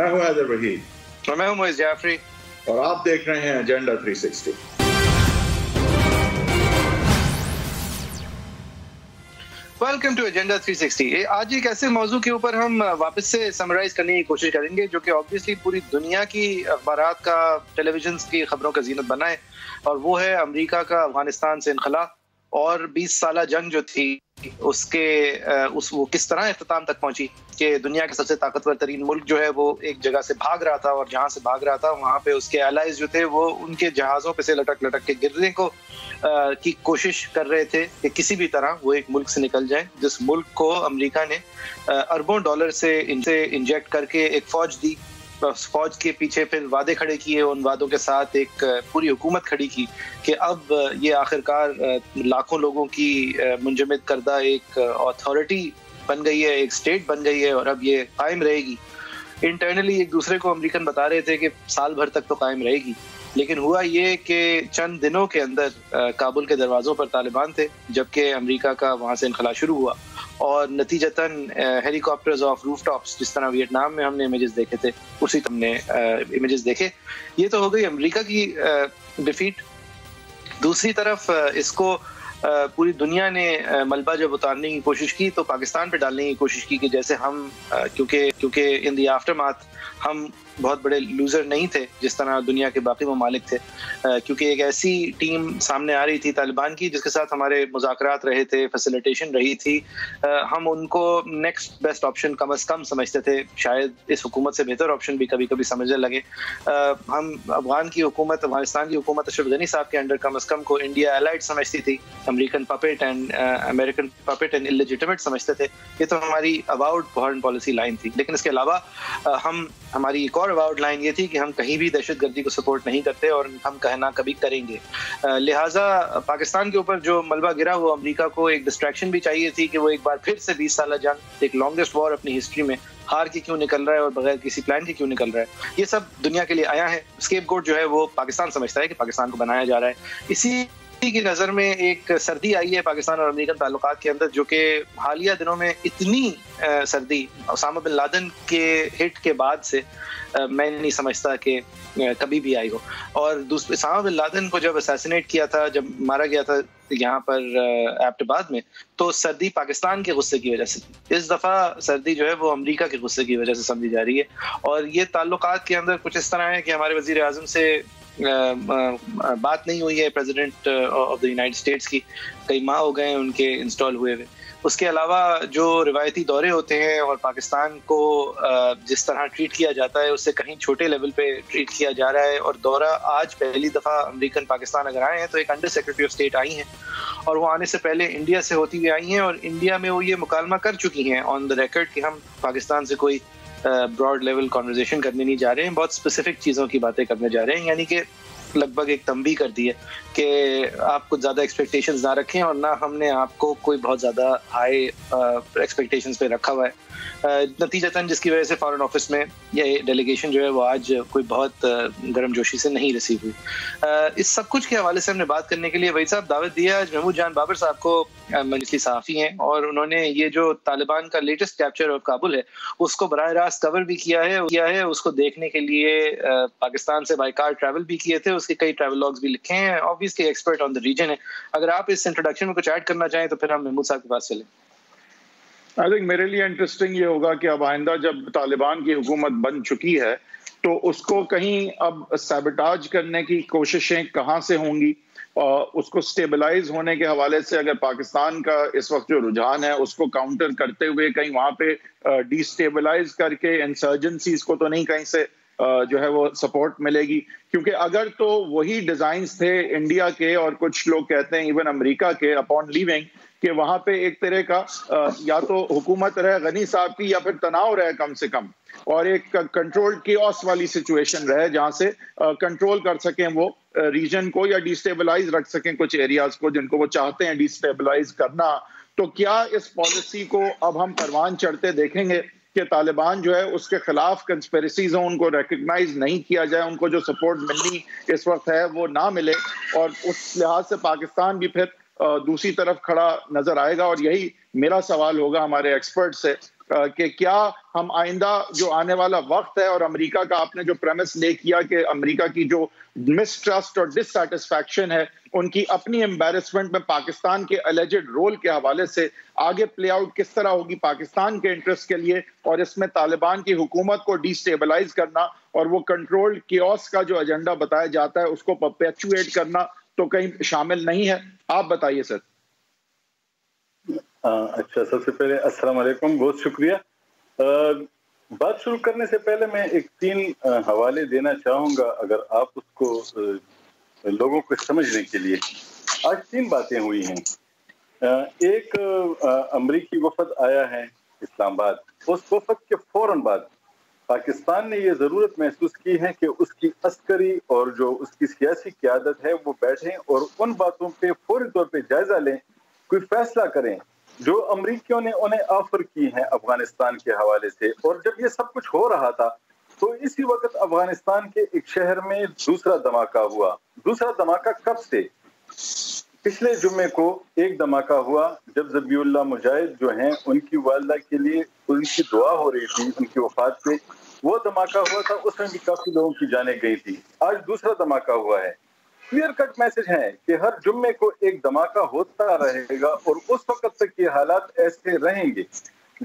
میں ہوں حیدر وحید اور میں ہوں معیز جعفری اور آپ دیکھ رہے ہیں ایجنڈا 360۔ Welcome to agenda 360۔ آج ایک ایسے موضوع کے اوپر ہم واپس سے سمرائز کرنے کی کوشش کریں گے جو کہ آبویسلی پوری دنیا کی اخبارات کا، ٹیلی ویژنز کی خبروں کا زینت بنا ہے، اور وہ ہے امریکہ کا افغانستان سے انخلا اور 20 سالہ جنگ جو تھی وہ کس طرح اختتام تک پہنچی کہ دنیا کے سب سے طاقتور ترین ملک جو ہے وہ ایک جگہ سے بھاگ رہا تھا، اور جہاں سے بھاگ رہا تھا وہاں پہ اس کے الائز جو تھے وہ ان کے جہازوں پہ سے لٹک کے گرنے کی کوشش کر رہے تھے کہ کسی بھی طرح وہ ایک ملک سے نکل جائیں، جس ملک کو امریکہ نے اربوں ڈالر سے انجیکٹ کر کے ایک فوج دی، فوج کے پیچھے پھر وعدے کھڑے کیے، ان وعدوں کے ساتھ ایک پوری حکومت کھڑی کی کہ اب یہ آخرکار لاکھوں لوگوں کی منجمد کردہ ایک اتھارٹی بن گئی ہے، ایک اسٹیٹ بن گئی ہے، اور اب یہ قائم رہے گی۔ انٹرنلی ایک دوسرے کو امریکن بتا رہے تھے کہ سال بھر تک تو قائم رہے گی، لیکن ہوا یہ کہ چند دنوں کے اندر کابل کے دروازوں پر طالبان تھے، جبکہ امریکہ کا وہاں سے انخلا شروع ہوا، اور نتیجتاً ہیلی کاپٹرز آف روف ٹاپس، جس طرح ویتنام میں ہم نے امیجز دیکھے تھے اسی طرح ہم نے امیجز دیکھے۔ یہ تو ہو گئی امریکہ کی ڈیفیٹ۔ دوسری طرف اس کو پوری دنیا نے ملبہ جب اتارنے کی کوشش کی تو پاکستان پہ ڈالنے کی کوشش کی کہ جیسے ہم کیونکہ ان دی آفٹر ماتھ ہم بہت بڑے لوزر نہیں تھے جس طرح دنیا کے باقی ممالک تھے، کیونکہ ایک ایسی ٹیم سامنے آ رہی تھی طالبان کی جس کے ساتھ ہمارے مذاکرات رہے تھے، فیسیلیٹیشن رہی تھی، ہم ان کو نیکسٹ بیسٹ آپشن کم از کم سمجھتے تھے، شاید اس حکومت سے بہتر آپشن بھی کبھی کبھی سمجھنے لگے۔ ہم افغانستان کی حکومت اشرف غنی صاحب کے انڈر کم از کم کو انڈیا الائڈ سمجھتی تھی، امریکن پپیٹ اینڈ انلیجیٹمیٹ سمجھتے تھے۔ یہ تو ہماری اوائڈ فارن پالیسی لائن تھی، لیکن اس کے علاوہ ہماری ایک اور اوائڈ لائن یہ تھی کہ ہم کہیں بھی دہشت گردی کو سپورٹ نہیں کرتے اور ہم کہنا کبھی کریں گے۔ لہٰذا پاکستان کے اوپر جو ملبہ گرا وہ امریکہ کو ایک ڈسٹریکشن بھی چاہیے تھی کہ وہ ایک بار پھر سے 20 سالہ جنگ، ایک لانگسٹ وار اپنی ہسٹری میں، ہار کے کیوں نکل رہا ہے اور بغیر کسی پلان کے کیوں نکل رہا ہے۔ یہ سب دنیا کے لیے آیا ہے، اسکیپ گوٹ جو ہے وہ پاکستان سمجھتا ہے کہ پاکستان کو بنایا جا رہا ہے۔ اسی کی نظر میں ایک سردی آئی ہے پاکستان اور امریکن تعلقات کے اندر، جو کہ حالیہ دنوں میں اتنی سردی اسامہ بن لادن کے ہٹ کے بعد سے میں نہیں سمجھتا کہ کبھی بھی آئی ہو۔ اور اسامہ بن لادن کو جب اسیسینیٹ کیا تھا، جب مارا گیا تھا یہاں پر ایبٹ آباد میں، تو سردی پاکستان کے غصے کی وجہ سے تھی۔ اس دفعہ سردی جو ہے وہ امریکہ کے غصے کی وجہ سے سمجھی جا رہی ہے، اور یہ تعلقات کے اندر کچھ اس طرح ہے کہ ہمارے وزیر اعظم سے بات نہیں ہوئی ہے president of the United States کی، کئی ماہ ہو گئے ہیں ان کے انسٹال ہوئے ہوئے۔ اس کے علاوہ جو روایتی دورے ہوتے ہیں اور پاکستان کو جس طرح ٹریٹ کیا جاتا ہے اس سے کہیں چھوٹے لیول پہ ٹریٹ کیا جا رہا ہے، اور دورہ آج پہلی دفعہ امریکن پاکستان اگر آئے ہیں تو ایک under secretary of state I ہیں، اور وہ آنے سے پہلے انڈیا سے ہوتی ہوئی آئی ہیں، اور انڈیا میں وہ یہ مکالمہ کر چکی ہیں آن دا ریکارڈ کہ ہم پاکستان سے کوئی براڈ لیول کانورزیشن کرنے نہیں جا رہے ہیں، بہت اسپیسیفک چیزوں کی باتیں کرنے جا رہے ہیں، یعنی کہ لگ بھگ ایک تنبیہ کر دی ہے کہ آپ کچھ زیادہ ایکسپیکٹیشنز نہ رکھیں، اور نہ ہم نے آپ کو کوئی بہت زیادہ ہائی ایکسپیکٹیشنز پہ رکھا ہوا ہے۔ نتیجتاً جس کی وجہ سے فارن آفس میں یہ ڈیلیگیشن جو ہے وہ آج کوئی بہت گرم جوشی سے نہیں ریسیو ہوئی۔ اس سب کچھ کے حوالے سے ہم نے بات کرنے کے لیے وحید صاحب دعوت دیا آج محمود جان بابر صاحب کو، مجلسی صحافی ہیں، اور انہوں نے یہ جو طالبان کا لیٹسٹ کیپچر آف کابل ہے اس کو براہ راست کور بھی کیا ہے، اس کو دیکھنے کے لیے پاکستان سے بائی کار ٹریول بھی کیے تھے، اس کے کئی ٹریول لاگز بھی لکھے ہیں، obviously expert on the region ہے۔ اگر آپ اس انٹروڈکشن میں کچھ ایڈ کرنا چاہیں تو پھر ہم محمود صاحب کے پاس چلیں۔ آئی تھنک میرے لیے انٹرسٹنگ یہ ہوگا کہ اب آئندہ جب طالبان کی حکومت بن چکی ہے تو اس کو کہیں اب سیبوٹاج کرنے کی کوششیں کہاں سے ہوں گی، اس کو سٹیبلائز ہونے کے حوالے سے اگر پاکستان کا اس وقت جو رجحان ہے اس کو کاؤنٹر کرتے ہوئے کہیں وہاں پہ ڈی سٹیبلائز کر کے انسرجنسیز کو تو نہیں کہیں سے جو ہے وہ سپورٹ ملے گی، کیونکہ اگر تو وہی ڈیزائنز تھے انڈیا کے اور کچھ لوگ کہتے ہیں ایون امریکہ کے اپون لیونگ، کہ وہاں پہ ایک طرح کا یا تو حکومت رہے غنی صاحب کی یا پھر تناؤ رہے کم سے کم، اور ایک کنٹرول کیوس والی سچویشن رہے جہاں سے کنٹرول کر سکیں وہ ریجن کو یا ڈی سٹیبلائز رکھ سکیں کچھ ایریاز کو جن کو وہ چاہتے ہیں ڈی سٹیبلائز کرنا، تو کیا اس پالیسی کو اب ہم پروان چڑھتے دیکھیں گے کہ طالبان جو ہے اس کے خلاف کنسپیرسیز ہوں، ان کو ریکگنائز نہیں کیا جائے، ان کو جو سپورٹ ملنی اس وقت ہے وہ نہ ملے، اور اس لحاظ سے پاکستان بھی پھر دوسری طرف کھڑا نظر آئے گا؟ اور یہی میرا سوال ہوگا ہمارے ایکسپرٹ سے کہ کیا ہم آئندہ جو آنے والا وقت ہے، اور امریکہ کا آپ نے جو پریمس لے کیا کہ امریکہ کی جو مسٹرسٹ اور ڈس سیٹسفیکشن ہے ان کی اپنی ایمبیرسمنٹ میں پاکستان کے الیجڈ رول کے حوالے سے آگے پلے آؤٹ کس طرح ہوگی پاکستان کے انٹرسٹ کے لیے، اور اس میں طالبان کی حکومت کو ڈی سٹیبلائز کرنا اور وہ کنٹرول کیوس کا جو ایجنڈا بتایا جاتا ہے اس کو پرپیچویٹ کرنا تو کہیں شامل نہیں ہے؟ آپ بتائیے سر۔ اچھا، سب سے پہلے السلام علیکم، بہت شکریہ۔ بات شروع کرنے سے پہلے میں ایک 3 حوالے دینا چاہوں گا اگر آپ اس کو لوگوں کو سمجھنے کے لیے۔ آج 3 باتیں ہوئی ہیں۔ ایک امریکی وفد آیا ہے اسلام آباد، اس وفد کے فوراً بعد پاکستان نے یہ ضرورت محسوس کی ہے کہ اس کی عسکری اور جو اس کی سیاسی قیادت ہے وہ بیٹھیں اور ان باتوں پہ فوری طور پہ جائزہ لیں، کوئی فیصلہ کریں جو امریکیوں نے انہیں آفر کی ہیں افغانستان کے حوالے سے۔ اور جب یہ سب کچھ ہو رہا تھا تو اسی وقت افغانستان کے ایک شہر میں دوسرا دھماکہ ہوا۔ دوسرا دھماکہ کب سے؟ پچھلے جمعے کو ایک دھماکہ ہوا جب ذبیح اللہ مجاہد جو ہیں ان کی والدہ کے لیے ان کی دعا ہو رہی تھی ان کی وفات پہ، وہ دھماکہ ہوا تھا، اس میں بھی کافی لوگوں کی جانیں گئی تھی۔ آج دوسرا دھماکہ ہوا ہے۔ کلیئر کٹ میسج ہے کہ ہر جمعے کو ایک دھماکہ ہوتا رہے گا اور اس وقت تک یہ حالات ایسے رہیں گے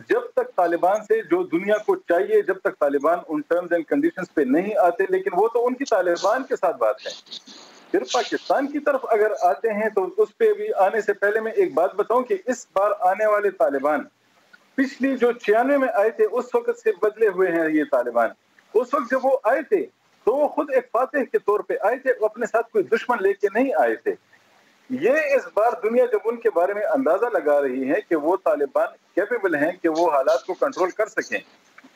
جب تک طالبان سے جو دنیا کو چاہیے، جب تک Taliban in terms and conditions پہ نہیں آتے، لیکن وہ تو ان کی طالبان کے ساتھ بات ہے۔ پھر پاکستان کی طرف اگر آتے ہیں تو اس پہ بھی آنے سے پہلے میں ایک بات بتاؤں کہ اس بار آنے والے طالبان پچھلی جو 96 میں آئے تھے اس وقت سے بدلے ہوئے ہیں یہ طالبان۔ اس وقت جب وہ آئے تھے تو وہ خود ایک فاتح کے طور پہ آئے تھے، وہ اپنے ساتھ کوئی دشمن لے کے نہیں آئے تھے۔ یہ اس بار دنیا جب ان کے بارے میں اندازہ لگا رہی ہے کہ وہ طالبان کیپیبل ہیں کہ وہ حالات کو کنٹرول کر سکیں،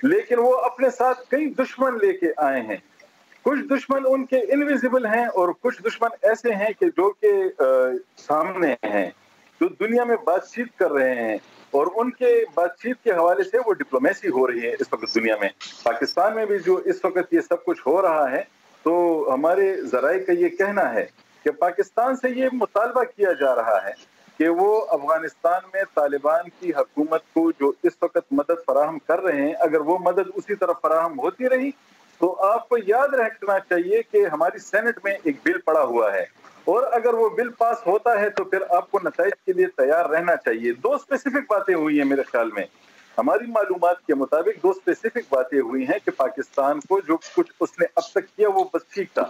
لیکن وہ اپنے ساتھ کئی دشمن لے کے آئے ہیں۔ کچھ دشمن ان کے انویزیبل ہیں اور کچھ دشمن ایسے ہیں کہ جو کہ سامنے ہیں، جو دنیا میں بات چیت کر رہے ہیں، اور ان کے بات چیت کے حوالے سے وہ ڈپلومیسی ہو رہی ہے اس وقت دنیا میں۔ پاکستان میں بھی جو اس وقت یہ سب کچھ ہو رہا ہے تو ہمارے ذرائع کا یہ کہنا ہے کہ پاکستان سے یہ مطالبہ کیا جا رہا ہے کہ وہ افغانستان میں طالبان کی حکومت کو جو اس وقت مدد فراہم کر رہے ہیں، اگر وہ مدد اسی طرح فراہم ہوتی رہی تو آپ کو یاد رکھنا چاہیے کہ ہماری سینٹ میں ایک بل پڑا ہوا ہے، اور اگر وہ بل پاس ہوتا ہے تو پھر آپ کو نتائج کے لیے تیار رہنا چاہیے۔ 2 اسپیسیفک باتیں ہوئی ہیں میرے خیال میں، ہماری معلومات کے مطابق 2 اسپیسیفک باتیں ہوئی ہیں کہ پاکستان کو جو کچھ اس نے اب تک کیا وہ بس ٹھیک تھا،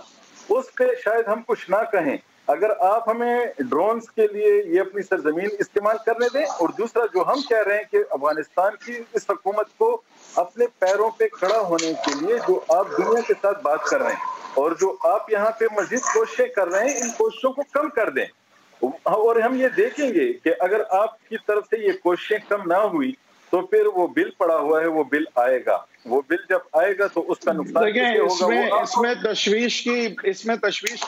اس پہ شاید ہم کچھ نہ کہیں۔ اگر آپ ہمیں ڈرونز کے لیے یہ اپنی سرزمین استعمال کرنے دیں، اور دوسرا جو ہم کہہ رہے ہیں کہ افغانستان کی اس حکومت کو اپنے پیروں پہ کھڑا ہونے کے لیے جو آپ دنیا کے ساتھ بات کر رہے ہیں اور جو آپ یہاں پہ مزید کوششیں کر رہے ہیں، ان کوششوں کو کم کر دیں۔ اور ہم یہ دیکھیں گے کہ اگر آپ کی طرف سے یہ کوششیں کم نہ ہوئی تو پھر وہ بل پڑا ہوا ہے، وہ بل آئے گا۔ وہ بل جب آئے گا تو اس کا نقصان کیسے ہوگا؟ اس میں تشویش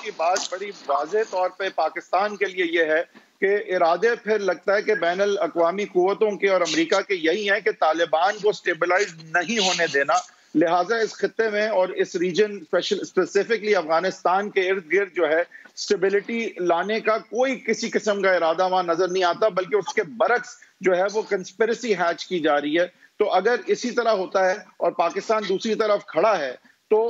کی بات بڑی واضح طور پہ پاکستان کے لیے یہ ہے کہ ارادے پھر لگتا ہے کہ بین الاقوامی قوتوں کے اور امریکہ کے یہی ہیں کہ طالبان کو سٹیبلائز نہیں ہونے دینا، لہٰذا اس خطے میں اور اس ریجن اسپیسیفکلی افغانستان کے ارد گرد جو ہے سٹیبلٹی لانے کا کوئی کسی قسم کا ارادہ وہاں نظر نہیں آتا، بلکہ اس کے برعکس جو ہے وہ کنسپریسی ہیچ کی جا رہی ہے۔ تو اگر اسی طرح ہوتا ہے اور پاکستان دوسری طرف کھڑا ہے تو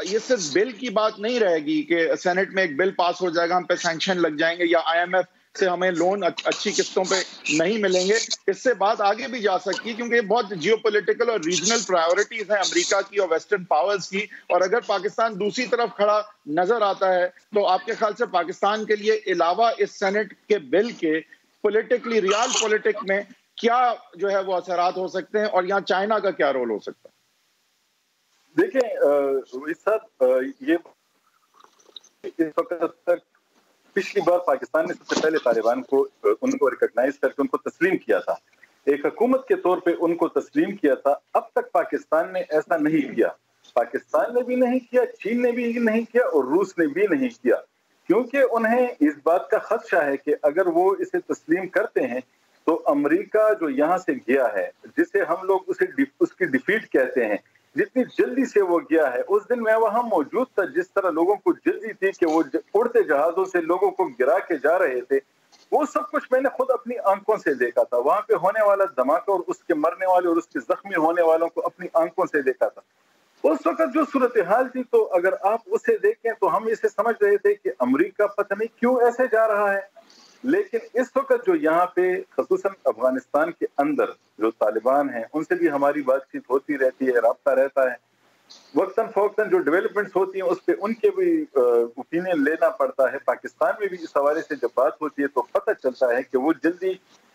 یہ صرف بل کی بات نہیں رہے گی کہ سینٹ میں ایک بل پاس ہو جائے گا، ہم پہ سینکشن لگ جائیں گے یا IMF سے ہمیں لون اچھی قسطوں پہ نہیں ملیں گے۔ اس سے بات آگے بھی جا سکتی ہے کیونکہ یہ بہت جیو پولیٹیکل اور ریجنل پرائیورٹیز ہیں امریکہ کی اور ویسٹرن پاورز کی، اور اگر پاکستان دوسری طرف کھڑا نظر آتا ہے تو آپ کے خیال سے پاکستان کے لیے علاوہ اس سینٹ کے بل کے پولیٹیکلی ریال پولیٹک میں کیا جو ہے وہ اثرات ہو سکتے ہیں، اور یہاں چائنا کا کیا رول ہو سکتا ہے؟ دیکھیں اس ساتھ یہ اس وقت تک پچھلی بار پاکستان نے سب سے پہلے طالبان کو ان کو ریکگنائز کر کے ان کو تسلیم کیا تھا، ایک حکومت کے طور پہ ان کو تسلیم کیا تھا۔ اب تک پاکستان نے ایسا نہیں کیا، پاکستان نے بھی نہیں کیا، چین نے بھی نہیں کیا اور روس نے بھی نہیں کیا، کیونکہ انہیں اس بات کا خدشہ ہے کہ اگر وہ اسے تسلیم کرتے ہیں تو امریکہ جو یہاں سے گیا ہے، جسے ہم لوگ اس کی ڈیفیٹ کہتے ہیں، جتنی جلدی سے وہ گیا ہے، اس دن میں وہاں موجود تھا، جس طرح لوگوں کو جلدی تھی کہ وہ اڑتے جہازوں سے لوگوں کو گرا کے جا رہے تھے، وہ سب کچھ میں نے خود اپنی آنکھوں سے دیکھا تھا. وہاں پہ ہونے والا دھماکہ اور اس کے مرنے والے اور اس کے زخمی ہونے والوں کو اپنی آنکھوں سے دیکھا تھا. اس وقت جو صورتحال تھی تو اگر آپ اسے دیکھیں تو ہم اسے سمجھ رہے تھے کہ امریکہ پتہ نہیں کیوں ایسے جا رہا ہے. لیکن اس وقت جو یہاں پہ خصوصاً افغانستان کے اندر جو طالبان ہیں ان سے بھی ہماری بات چیت ہوتی رہتی ہے, رابطہ رہتا ہے. وقتاً فوقتاً جو ڈیولپمنٹس ہوتی ہیں اس پہ ان کے بھی اوپینین لینا پڑتا ہے. پاکستان میں بھی اس حوالے سے جب بات ہوتی ہے تو پتہ چلتا ہے کہ وہ جلدی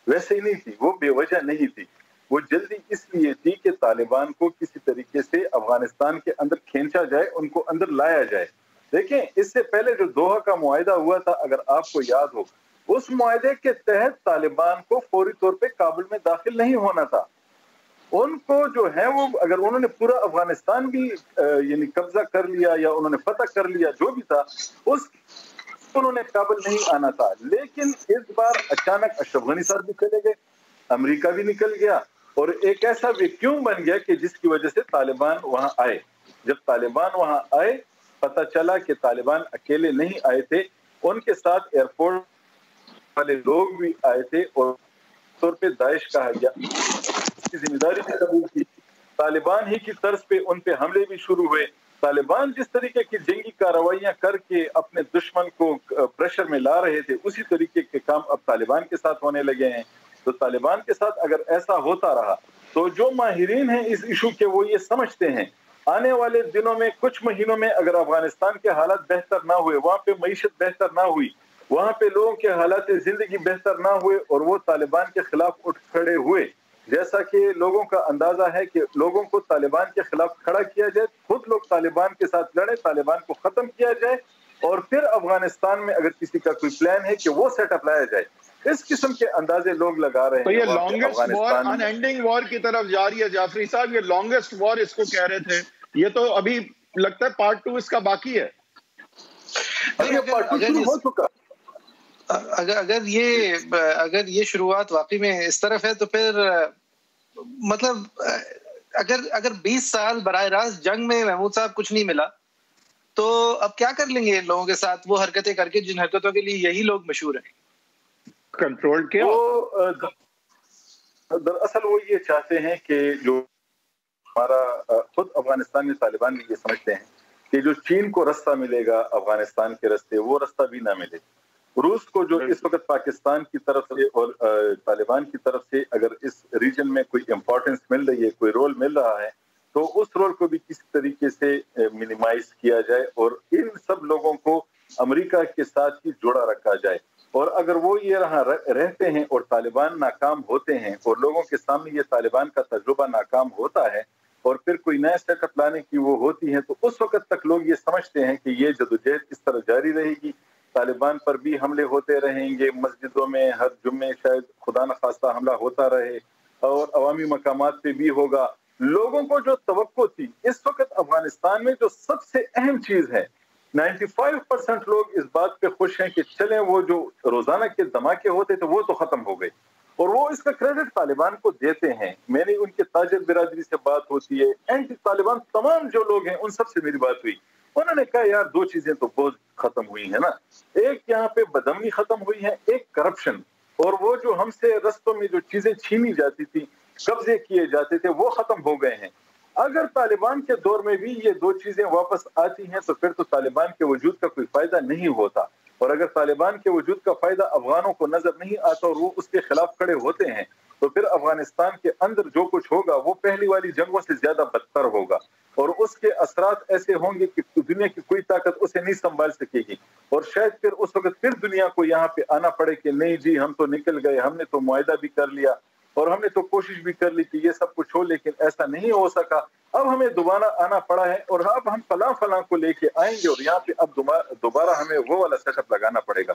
ویسے ہی نہیں تھی, وہ بے وجہ نہیں تھی. وہ جلدی اس لیے تھی کہ طالبان کو کسی طریقے سے افغانستان کے اندر کھینچا جائے, ان کو اندر لایا جائے. دیکھیں اس سے پہلے جو دوحہ کا معاہدہ ہوا تھا اگر آپ کو یاد ہو, اس معاہدے کے تحت طالبان کو فوری طور پہ کابل میں داخل نہیں ہونا تھا. ان کو جو ہے وہ اگر انہوں نے پورا افغانستان بھی یعنی قبضہ کر لیا یا انہوں نے فتح کر لیا جو بھی تھا, اس انہوں نے کابل نہیں آنا تھا. لیکن اس بار اچانک اشرف غنی صاحب بھی چلے گئے, امریکہ بھی نکل گیا اور ایک ایسا ویکیوم بن گیا کہ جس کی وجہ سے طالبان وہاں آئے. جب طالبان وہاں آئے پتہ چلا کہ طالبان اکیلے نہیں آئے تھے, ان کے ساتھ ایئرپورٹ والے لوگ بھی آئے تھے اور طور پہ داعش کہا گیا کی ذمہ داری بھی قبول کی. طالبان ہی کی طرز پہ ان پہ حملے بھی شروع ہوئے. طالبان جس طریقے کی جنگی کارروائیاں کر کے اپنے دشمن کو پریشر میں لا رہے تھے اسی طریقے کے کام اب طالبان کے ساتھ ہونے لگے ہیں. تو طالبان کے ساتھ اگر ایسا ہوتا رہا تو جو ماہرین ہیں اس ایشو کے وہ یہ سمجھتے ہیں آنے والے دنوں میں کچھ مہینوں میں اگر افغانستان کے حالات بہتر نہ ہوئے, وہاں پہ معیشت بہتر نہ ہوئی, وہاں پہ لوگوں کے حالات زندگی بہتر نہ ہوئے اور وہ طالبان کے خلاف اٹھ کھڑے ہوئے, جیسا کہ لوگوں کا اندازہ ہے کہ لوگوں کو طالبان کے خلاف کھڑا کیا جائے, خود لوگ طالبان کے ساتھ لڑیں, طالبان کو ختم کیا جائے اور پھر افغانستان میں اگر کسی کا کوئی پلان ہے کہ وہ سیٹ اپ لایا جائے. اس قسم کے اندازے لوگ لگا رہے ہیں. تو یہ لانگسٹ وار, ان اینڈنگ وار کی طرف جاری ہے جعفری صاحب, یہ لانگسٹ وار اس کو کہہ رہے تھے, یہ تو ابھی لگتا ہے پارٹ 2 اس کا باقی ہے. ہو چکا. اگر یہ شروعات واقعی میں اس طرف ہے تو پھر مطلب اگر 20 سال براہ راست جنگ میں محمود صاحب کچھ نہیں ملا تو اب کیا کر لیں گے لوگوں کے ساتھ وہ حرکتیں کر کے جن حرکتوں کے لیے یہی لوگ مشہور ہیں. کنٹرول کیا دراصل وہ یہ چاہتے ہیں کہ جو ہمارا خود افغانستان میں طالبان بھی یہ سمجھتے ہیں کہ جو چین کو رستہ ملے گا افغانستان کے رستے وہ رستہ بھی نہ ملے. روس کو جو اس وقت پاکستان کی طرف سے اور طالبان کی طرف سے اگر اس ریجن میں کوئی امپورٹنس مل رہی ہے, کوئی رول مل رہا ہے تو اس رول کو بھی کسی طریقے سے منیمائز کیا جائے اور ان سب لوگوں کو امریکہ کے ساتھ ہی جوڑا رکھا جائے. اور اگر وہ یہ رہتے ہیں اور طالبان ناکام ہوتے ہیں اور لوگوں کے سامنے یہ طالبان کا تجربہ ناکام ہوتا ہے اور پھر کوئی نیا سیٹ اپ لانے کی وہ ہوتی ہے تو اس وقت تک لوگ یہ سمجھتے ہیں کہ یہ جدوجہد اس طرح جاری رہے گی, طالبان پر بھی حملے ہوتے رہیں گے, مسجدوں میں ہر جمعے شاید خدا نخواستہ حملہ ہوتا رہے اور عوامی مقامات پہ بھی ہوگا. لوگوں کو جو توقع تھی اس وقت افغانستان میں جو سب سے اہم چیز ہے 95% لوگ اس بات پہ خوش ہیں کہ چلیں وہ جو روزانہ کے دھماکے ہوتے تھے وہ تو ختم ہو گئے اور وہ اس کا کریڈٹ طالبان کو دیتے ہیں. میں نے ان کے تاجر برادری سے بات ہوتی ہے, اینٹی طالبان تمام جو لوگ ہیں ان سب سے میری بات ہوئی, انہوں نے کہا یار 2 چیزیں تو بہت ختم ہوئی ہیں نا, ایک یہاں پہ بدامنی ختم ہوئی ہے, ایک کرپشن, اور وہ جو ہم سے رستوں میں جو چیزیں چھینی جاتی تھی, قبضے کیے جاتے تھے وہ ختم ہو گئے ہیں. اگر طالبان کے دور میں بھی یہ 2 چیزیں واپس آتی ہیں تو پھر تو طالبان کے وجود کا کوئی فائدہ نہیں ہوتا, اور اگر طالبان کے وجود کا فائدہ افغانوں کو نظر نہیں آتا اور وہ اس کے خلاف کھڑے ہوتے ہیں تو پھر افغانستان کے اندر جو کچھ ہوگا وہ پہلی والی جنگوں سے زیادہ بدتر ہوگا اور اس کے اثرات ایسے ہوں گے کہ دنیا کی کوئی طاقت اسے نہیں سنبھال سکے گی, اور شاید پھر اس وقت پھر دنیا کو یہاں پہ آنا پڑے کہ نہیں جی ہم تو نکل گئے, ہم نے تو معاہدہ بھی کر لیا اور ہم نے تو کوشش بھی کر لی کہ یہ سب کچھ ہو لیکن ایسا نہیں ہو سکا, اب ہمیں دوبارہ آنا پڑا ہے اور اب ہم فلاں کو لے کے آئیں گے اور یہاں پہ اب دوبارہ ہمیں وہ والا سیٹ اپ لگانا پڑے گا.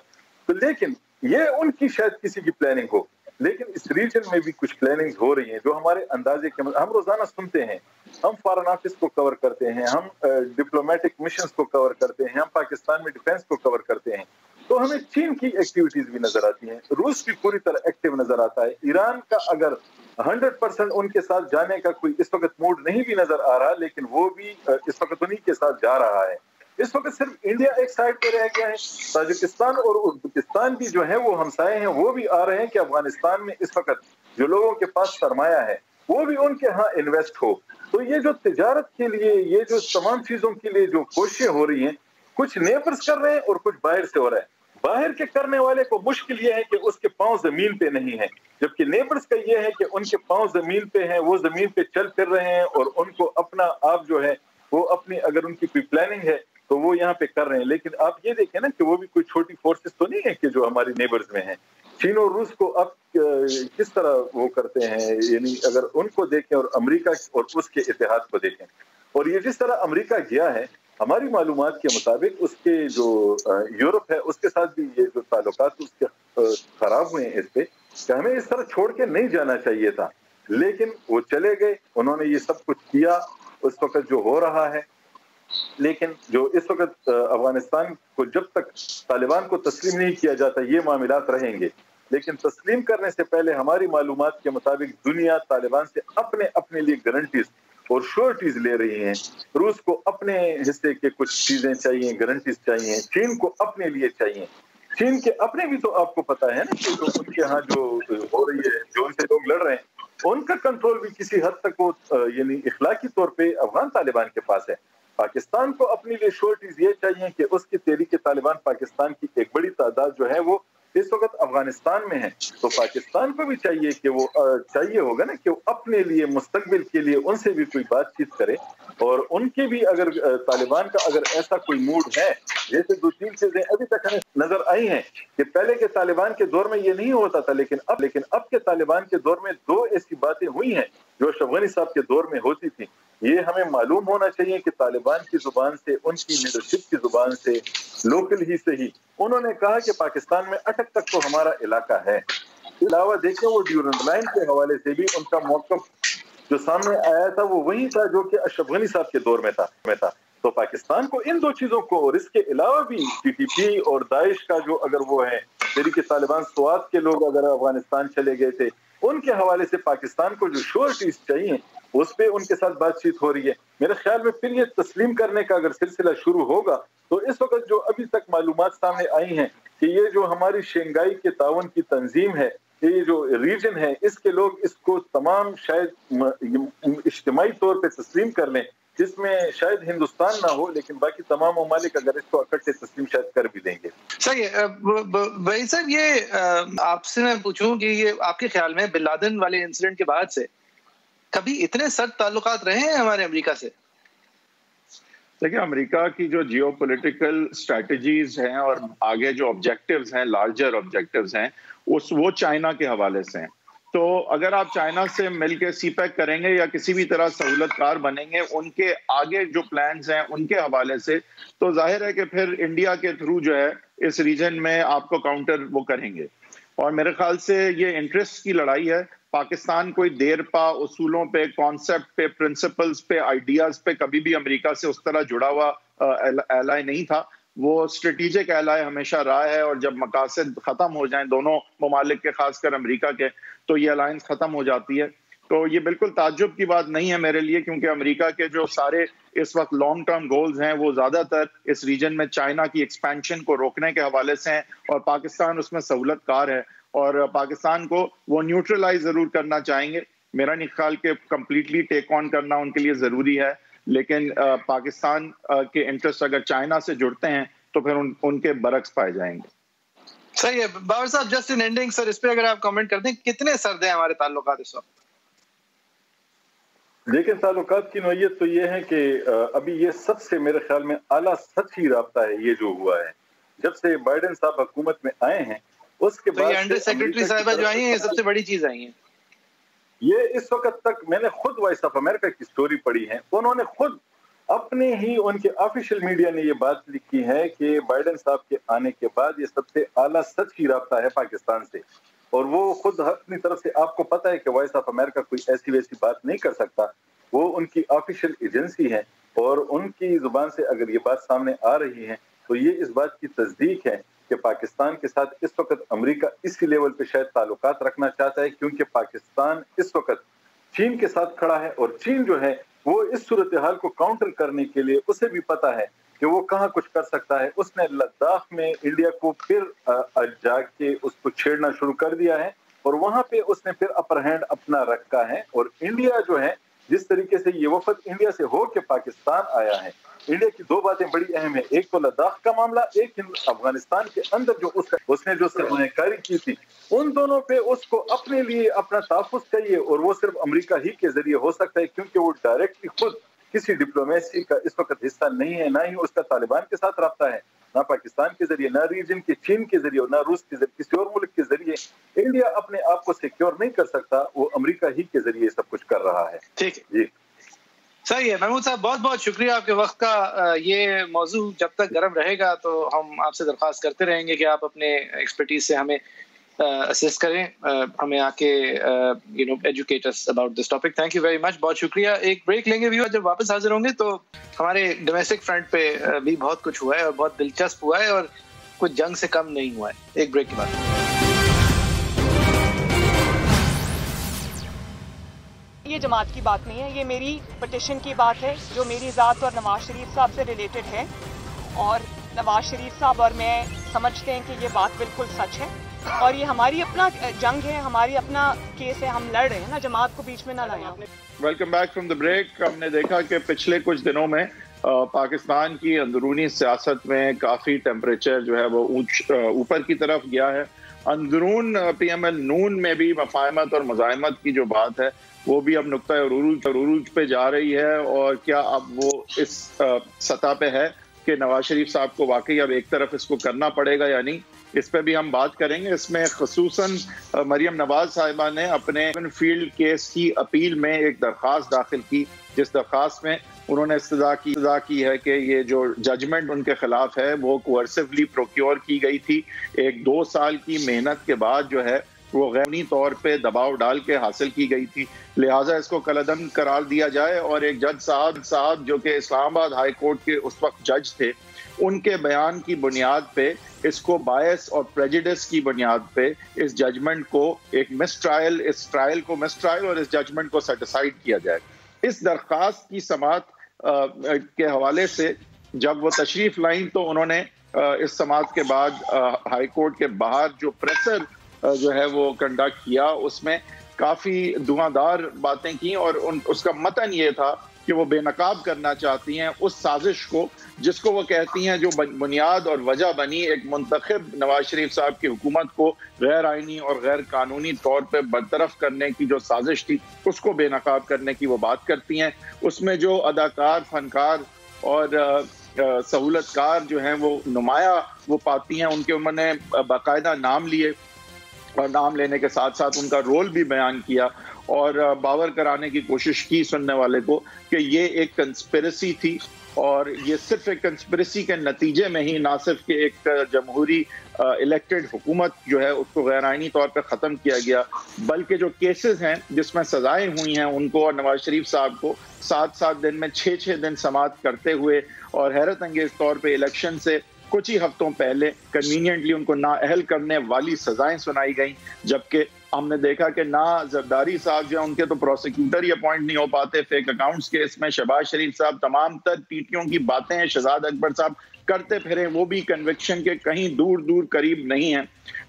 تو لیکن یہ ان کی شاید کسی کی پلاننگ ہو, لیکن اس ریجن میں بھی کچھ پلاننگز ہو رہی ہیں جو ہمارے اندازے کے ہم روزانہ سنتے ہیں, ہم فارن آفس کو کور کرتے ہیں, ہم ڈپلومیٹک مشنز کو کور کرتے ہیں, ہم پاکستان میں ڈیفنس کو کور کرتے ہیں تو ہمیں چین کی ایکٹیویٹیز بھی نظر آتی ہیں, روس بھی پوری طرح ایکٹیو نظر آتا ہے, ایران کا اگر 100% ان کے ساتھ جانے کا کوئی اس وقت موڈ نہیں بھی نظر آ رہا لیکن وہ بھی اس وقت انہی کے ساتھ جا رہا ہے. اس وقت صرف انڈیا ایک سائڈ پہ رہ گیا ہے، تاجکستان اور ازبکستان بھی جو ہے وہ ہمسائے ہیں، وہ بھی آ رہے ہیں کہ افغانستان میں اس وقت جو لوگوں کے پاس سرمایہ ہے وہ بھی ان کے ہاں انویسٹ ہو. تو یہ جو تجارت کے لیے، یہ جو تمام چیزوں کے لیے جو کوششیں ہو رہی ہیں، کچھ نیبرز کر رہے ہیں اور کچھ باہر سے ہو رہا ہے. باہر کے کرنے والے کو مشکل یہ ہے کہ اس کے پاؤں زمین پہ نہیں ہے، جبکہ نیبرز کا یہ ہے کہ ان کے پاؤں زمین پہ ہیں، وہ زمین پہ چل پھر رہے ہیں اور ان کو اپنا آپ جو ہے وہ اپنی، اگر ان کی کوئی پلاننگ ہے تو وہ یہاں پہ کر رہے ہیں. لیکن آپ یہ دیکھیں نا کہ وہ بھی کوئی چھوٹی فورسز تو نہیں ہے کہ جو ہماری نیبرز میں ہیں. چین اور روس کو اب کس طرح وہ کرتے ہیں، یعنی اگر ان کو دیکھیں اور امریکہ اور اس کے اتحاد کو دیکھیں، اور یہ جس طرح امریکہ گیا ہے، ہماری معلومات کے مطابق اس کے جو یورپ ہے اس کے ساتھ بھی یہ جو تعلقات اس کے خراب ہوئے ہیں اس پہ، کہ ہمیں اس طرح چھوڑ کے نہیں جانا چاہیے تھا. لیکن وہ چلے گئے، انہوں نے یہ سب کچھ کیا اس وقت جو ہو رہا ہے. لیکن جو اس وقت افغانستان کو جب تک طالبان کو تسلیم نہیں کیا جاتا یہ معاملات رہیں گے. لیکن تسلیم کرنے سے پہلے ہماری معلومات کے مطابق دنیا طالبان سے اپنے لیے گارنٹیز اور شورٹیز لے رہی ہیں. روس کو اپنے حصے کے کچھ چیزیں چاہیے، گارنٹیز چاہیے. چین کو اپنے لیے چاہیے. چین کے اپنے بھی تو آپ کو پتا ہے نا کہ جو ان کے ہاں جو ہو رہی ہے، جو ان سے لوگ لڑ رہے ہیں، ان کا کنٹرول بھی کسی حد تک وہ یعنی اخلاقی طور پہ افغان طالبان کے پاس ہے. پاکستان کو اپنے لیے شورٹیز یہ چاہیے کہ اس کی تحریک طالبان پاکستان کی ایک بڑی تعداد جو ہے وہ اس وقت افغانستان میں ہے. تو پاکستان کو بھی چاہیے کہ وہ چاہیے ہوگا نا کہ وہ اپنے لیے مستقبل کے لیے ان سے بھی کوئی بات چیت کرے. اور ان کے بھی اگر طالبان کا اگر ایسا کوئی موڈ ہے، جیسے 2-3 چیزیں ابھی تک ہمیں نظر آئی ہیں کہ پہلے کے طالبان کے دور میں یہ نہیں ہوتا تھا، لیکن اب کے طالبان کے دور میں 2 ایسی باتیں ہوئی ہیں جو اشرف غنی صاحب کے دور میں ہوتی تھی. یہ ہمیں معلوم ہونا چاہیے کہ طالبان کی زبان سے، ان کی لیڈرشپ کی زبان سے، لوکل ہی سے ہی انہوں نے کہا کہ پاکستان میں اٹک تک تو ہمارا علاقہ ہے. علاوہ دیکھیں وہ ڈیورنڈ لائن کے حوالے سے بھی ان کا موقف جو سامنے آیا تھا وہ وہی تھا جو کہ اشرف غنی صاحب کے دور میں تھا. تو پاکستان کو ان 2 چیزوں کو، اور اس کے علاوہ بھی ٹی ٹی پی اور داعش کا جو اگر وہ ہے تحریک طالبان سوات کے لوگ اگر افغانستان چلے گئے تھے، ان کے حوالے سے پاکستان کو جو شورٹیز چاہیے اس پہ ان کے ساتھ بات چیت ہو رہی ہے. میرے خیال میں پھر یہ تسلیم کرنے کا اگر سلسلہ شروع ہوگا تو اس وقت جو ابھی تک معلومات سامنے آئی ہیں کہ یہ جو ہماری شنگھائی کے تعاون کی تنظیم ہے، یہ جو ریجن ہے، اس کے لوگ اس کو تمام شاید اجتماعی طور پہ تسلیم کر لیں، جس میں شاید ہندوستان نہ ہو لیکن باقی تمام ممالک اگر اس کو اکٹھے تسلیم شاید کر بھی دیں گے. صحیح ہے بھائی صاحب، یہ آپ سے میں پوچھوں کہ یہ آپ کے خیال میں بن لادن والے انسیڈنٹ کے بعد سے کبھی اتنے سخت تعلقات رہے ہیں ہمارے امریکہ سے؟ دیکھیں، امریکہ کی جو جیو پولیٹیکل اسٹریٹجیز ہیں اور آگے جو آبجیکٹیوز ہیں، لارجر آبجیکٹیوز ہیں، وہ چائنا کے حوالے سے ہیں. تو اگر آپ چائنا سے مل کے سی پیک کریں گے یا کسی بھی طرح سہولت کار بنیں گے ان کے آگے جو پلانز ہیں ان کے حوالے سے، تو ظاہر ہے کہ پھر انڈیا کے تھرو جو ہے اس ریجن میں آپ کو کاؤنٹر وہ کریں گے. اور میرے خیال سے یہ انٹرسٹ کی لڑائی ہے. پاکستان کوئی دیر پا اصولوں پہ، کانسیپٹ پہ، پرنسپلز پہ، آئیڈیاز پہ کبھی بھی امریکہ سے اس طرح جڑا ہوا ایلائی نہیں تھا. وہ اسٹریٹجک ایلائی ہمیشہ رہا ہے، اور جب مقاصد ختم ہو جائیں دونوں ممالک کے، خاص کر امریکہ کے، تو یہ الائنس ختم ہو جاتی ہے. تو یہ بالکل تعجب کی بات نہیں ہے میرے لیے، کیونکہ امریکہ کے جو سارے اس وقت لانگ ٹرم گولز ہیں وہ زیادہ تر اس ریجن میں چائنا کی ایکسپینشن کو روکنے کے حوالے سے ہیں، اور پاکستان اس میں سہولت کار ہے. اور پاکستان کو وہ نیوٹرلائز ضرور کرنا چاہیں گے. میرا نہیں خیال کہ کمپلیٹلی ٹیک آن کرنا ان کے لیے ضروری ہے، لیکن پاکستان کے انٹرسٹ اگر چائنا سے جڑتے ہیں تو پھر ان کے برعکس پائے جائیں گے. صحیح ہے باور صاحب، جسٹ ان اینڈنگ سر اس پہ اگر آپ کامنٹ کر دیں، کتنے سرد ہیں ہمارے تعلقات اس وقت؟ لیکن تعلقات کی نوعیت تو یہ ہے کہ ابھی یہ سب سے میرے خیال میں اعلیٰ سطحی رابطہ ہے یہ جو ہوا ہے جب سے بائیڈن صاحب حکومت میں آئے ہیں. اس کے بعد انڈر سیکرٹری صاحبہ جو آئی ہیں یہ سب سے بڑی چیز آئی ہیں. یہ اس وقت تک میں نے خود وائس آف امریکہ کی سٹوری پڑھی ہے، انہوں نے خود اپنے ہی ان کے آفیشیل میڈیا نے یہ بات لکھی ہے کہ بائیڈن صاحب کے آنے کے بعد یہ سب سے اعلیٰ سطحی رابطہ ہے پاکستان سے. اور وہ خود اپنی طرف سے، آپ کو پتہ ہے کہ وائس آف امریکہ کوئی ایسی ویسی بات نہیں کر سکتا، وہ ان کی آفیشیل ایجنسی ہے، اور ان کی زبان سے اگر یہ بات سامنے آ رہی ہے تو یہ اس بات کی تصدیق ہے کہ پاکستان کے ساتھ اس وقت امریکہ اسی لیول پہ شاید تعلقات رکھنا چاہتا ہے، کیونکہ پاکستان اس وقت چین کے ساتھ کھڑا ہے، اور چین جو ہے وہ اس صورتحال کو کاؤنٹر کرنے کے لیے اسے بھی پتا ہے کہ وہ کہاں کچھ کر سکتا ہے. اس نے لداخ میں انڈیا کو پھر جا کے اس کو چھیڑنا شروع کر دیا ہے اور وہاں پہ اس نے پھر اپر ہینڈ اپنا رکھا ہے. اور انڈیا جو ہے جس طریقے سے یہ وفد انڈیا سے ہو کے پاکستان آیا ہے, انڈیا کی دو باتیں بڑی اہم ہیں. ایک تو لداخ کا معاملہ, ایک افغانستان کے اندر جو اس نے جو سرمایہ کاری کی تھی, ان دونوں پہ اس کو اپنے لیے اپنا تحفظ چاہیے اور وہ صرف امریکہ ہی کے ذریعے ہو سکتا ہے, کیونکہ وہ ڈائریکٹلی خود کسی ڈپلومیسی کا اس وقت حصہ نہیں ہے, نہ ہی اس کا طالبان کے ساتھ رابطہ ہے, نہ پاکستان کے ذریعے, نہ ریجن کے چین کے ذریعے, نہ روس کے ذریعے, کسی اور ملک کے ذریعے. انڈیا اپنے آپ کو سیکیور نہیں کر سکتا, وہ امریکہ ہی کے ذریعے سب کچھ کر رہا ہے. ٹھیک جی صحیح ہے. محمود صاحب بہت بہت شکریہ آپ کے وقت کا. یہ موضوع جب تک گرم رہے گا تو ہم آپ سے درخواست کرتے رہیں گے کہ آپ اپنے ایکسپرٹیز سے ہمیں اسسٹ کریں, ہمیں آ کے educate us about this topic. Thank you very much, بہت شکریہ. ایک بریک لیں گے ویور, جب واپس حاضر ہوں گے تو ہمارے ڈومیسٹک فرنٹ پہ بھی بہت کچھ ہوا ہے اور بہت دلچسپ ہوا ہے اور کچھ جنگ سے کم نہیں ہوا ہے. ایک بریک کے بعد. یہ جماعت کی بات نہیں ہے, یہ میری پٹیشن کی بات ہے جو میری ذات اور نواز شریف صاحب سے ریلیٹڈ ہے, اور نواز شریف صاحب اور میں سمجھتے ہیں کہ یہ بات بالکل سچ ہے اور یہ ہماری اپنا جنگ ہے, ہماری اپنا کیس ہے, ہم لڑ رہے ہیں نا, جماعت کو بیچ میں نہ لائیں. Welcome back from the break. ہم نے دیکھا کہ پچھلے کچھ دنوں میں پاکستان کی اندرونی سیاست میں کافی ٹیمپریچر جو ہے وہ اوپر کی طرف گیا ہے. اندرون پی ایم ایل نون میں بھی مفاہمت اور مزاحمت کی جو بات ہے وہ بھی اب نقطۂ عروج پہ جا رہی ہے. اور کیا اب وہ اس سطح پہ ہے کہ نواز شریف صاحب کو واقعی اب ایک طرف اس کو کرنا پڑے گا یا نہیں, اس پہ بھی ہم بات کریں گے. اس میں خصوصاً مریم نواز صاحبہ نے اپنے فیلڈ کیس کی اپیل میں ایک درخواست داخل کی, جس درخواست میں انہوں نے استدعا کی ہے کہ یہ جو ججمنٹ ان کے خلاف ہے وہ کوئرسیولی پروکیور کی گئی تھی, ایک 2 سال کی محنت کے بعد جو ہے وہ غیرقانونی طور پہ دباؤ ڈال کے حاصل کی گئی تھی, لہٰذا اس کو کالعدم قرار دیا جائے. اور ایک جج صاحب جو کہ اسلام آباد ہائی کورٹ کے اس وقت جج تھے, ان کے بیان کی بنیاد پہ اس کو باعث اور پریجوڈس کی بنیاد پہ اس ججمنٹ کو ایک مس ٹرائل, اس ٹرائل کو مس ٹرائل اور اس ججمنٹ کو سیٹ اسائیڈ کیا جائے. اس درخواست کی سماعت کے حوالے سے جب وہ تشریف لائیں تو انہوں نے اس سماعت کے بعد ہائی کورٹ کے باہر جو پریسر جو ہے وہ کنڈکٹ کیا, اس میں کافی دھواندار باتیں کی اور اس کا متن یہ تھا کہ وہ بے نقاب کرنا چاہتی ہیں اس سازش کو جس کو وہ کہتی ہیں جو بنیاد اور وجہ بنی ایک منتخب نواز شریف صاحب کی حکومت کو غیر آئینی اور غیر قانونی طور پہ برطرف کرنے کی جو سازش تھی اس کو بے نقاب کرنے کی وہ بات کرتی ہیں. اس میں جو اداکار, فنکار اور سہولت کار جو ہیں وہ نمایاں وہ پاتی ہیں, ان کے انہوں نے باقاعدہ نام لیے اور نام لینے کے ساتھ ساتھ ان کا رول بھی بیان کیا اور باور کرانے کی کوشش کی سننے والے کو کہ یہ ایک کنسپریسی تھی اور یہ صرف ایک کنسپریسی کے نتیجے میں ہی نہ صرف کہ ایک جمہوری الیکٹڈ حکومت جو ہے اس کو غیر آئینی طور پہ ختم کیا گیا, بلکہ جو کیسز ہیں جس میں سزائیں ہوئی ہیں ان کو اور نواز شریف صاحب کو 7 دن میں 6 دن سماعت کرتے ہوئے اور حیرت انگیز طور پہ الیکشن سے کچھ ہی ہفتوں پہلے کنوینئنٹلی ان کو نااہل کرنے والی سزائیں سنائی گئیں. جبکہ ہم نے دیکھا کہ نہ زرداری صاحب جو ہیں ان کے تو پروسیکیوٹر ہی اپوائنٹ نہیں ہو پاتے فیک اکاؤنٹس کیس میں, شہباز شریف صاحب تمام تر پیٹیوں کی باتیں ہیں شہزاد اکبر صاحب کرتے پھرے, وہ بھی کنوکشن کے کہیں دور قریب نہیں ہیں.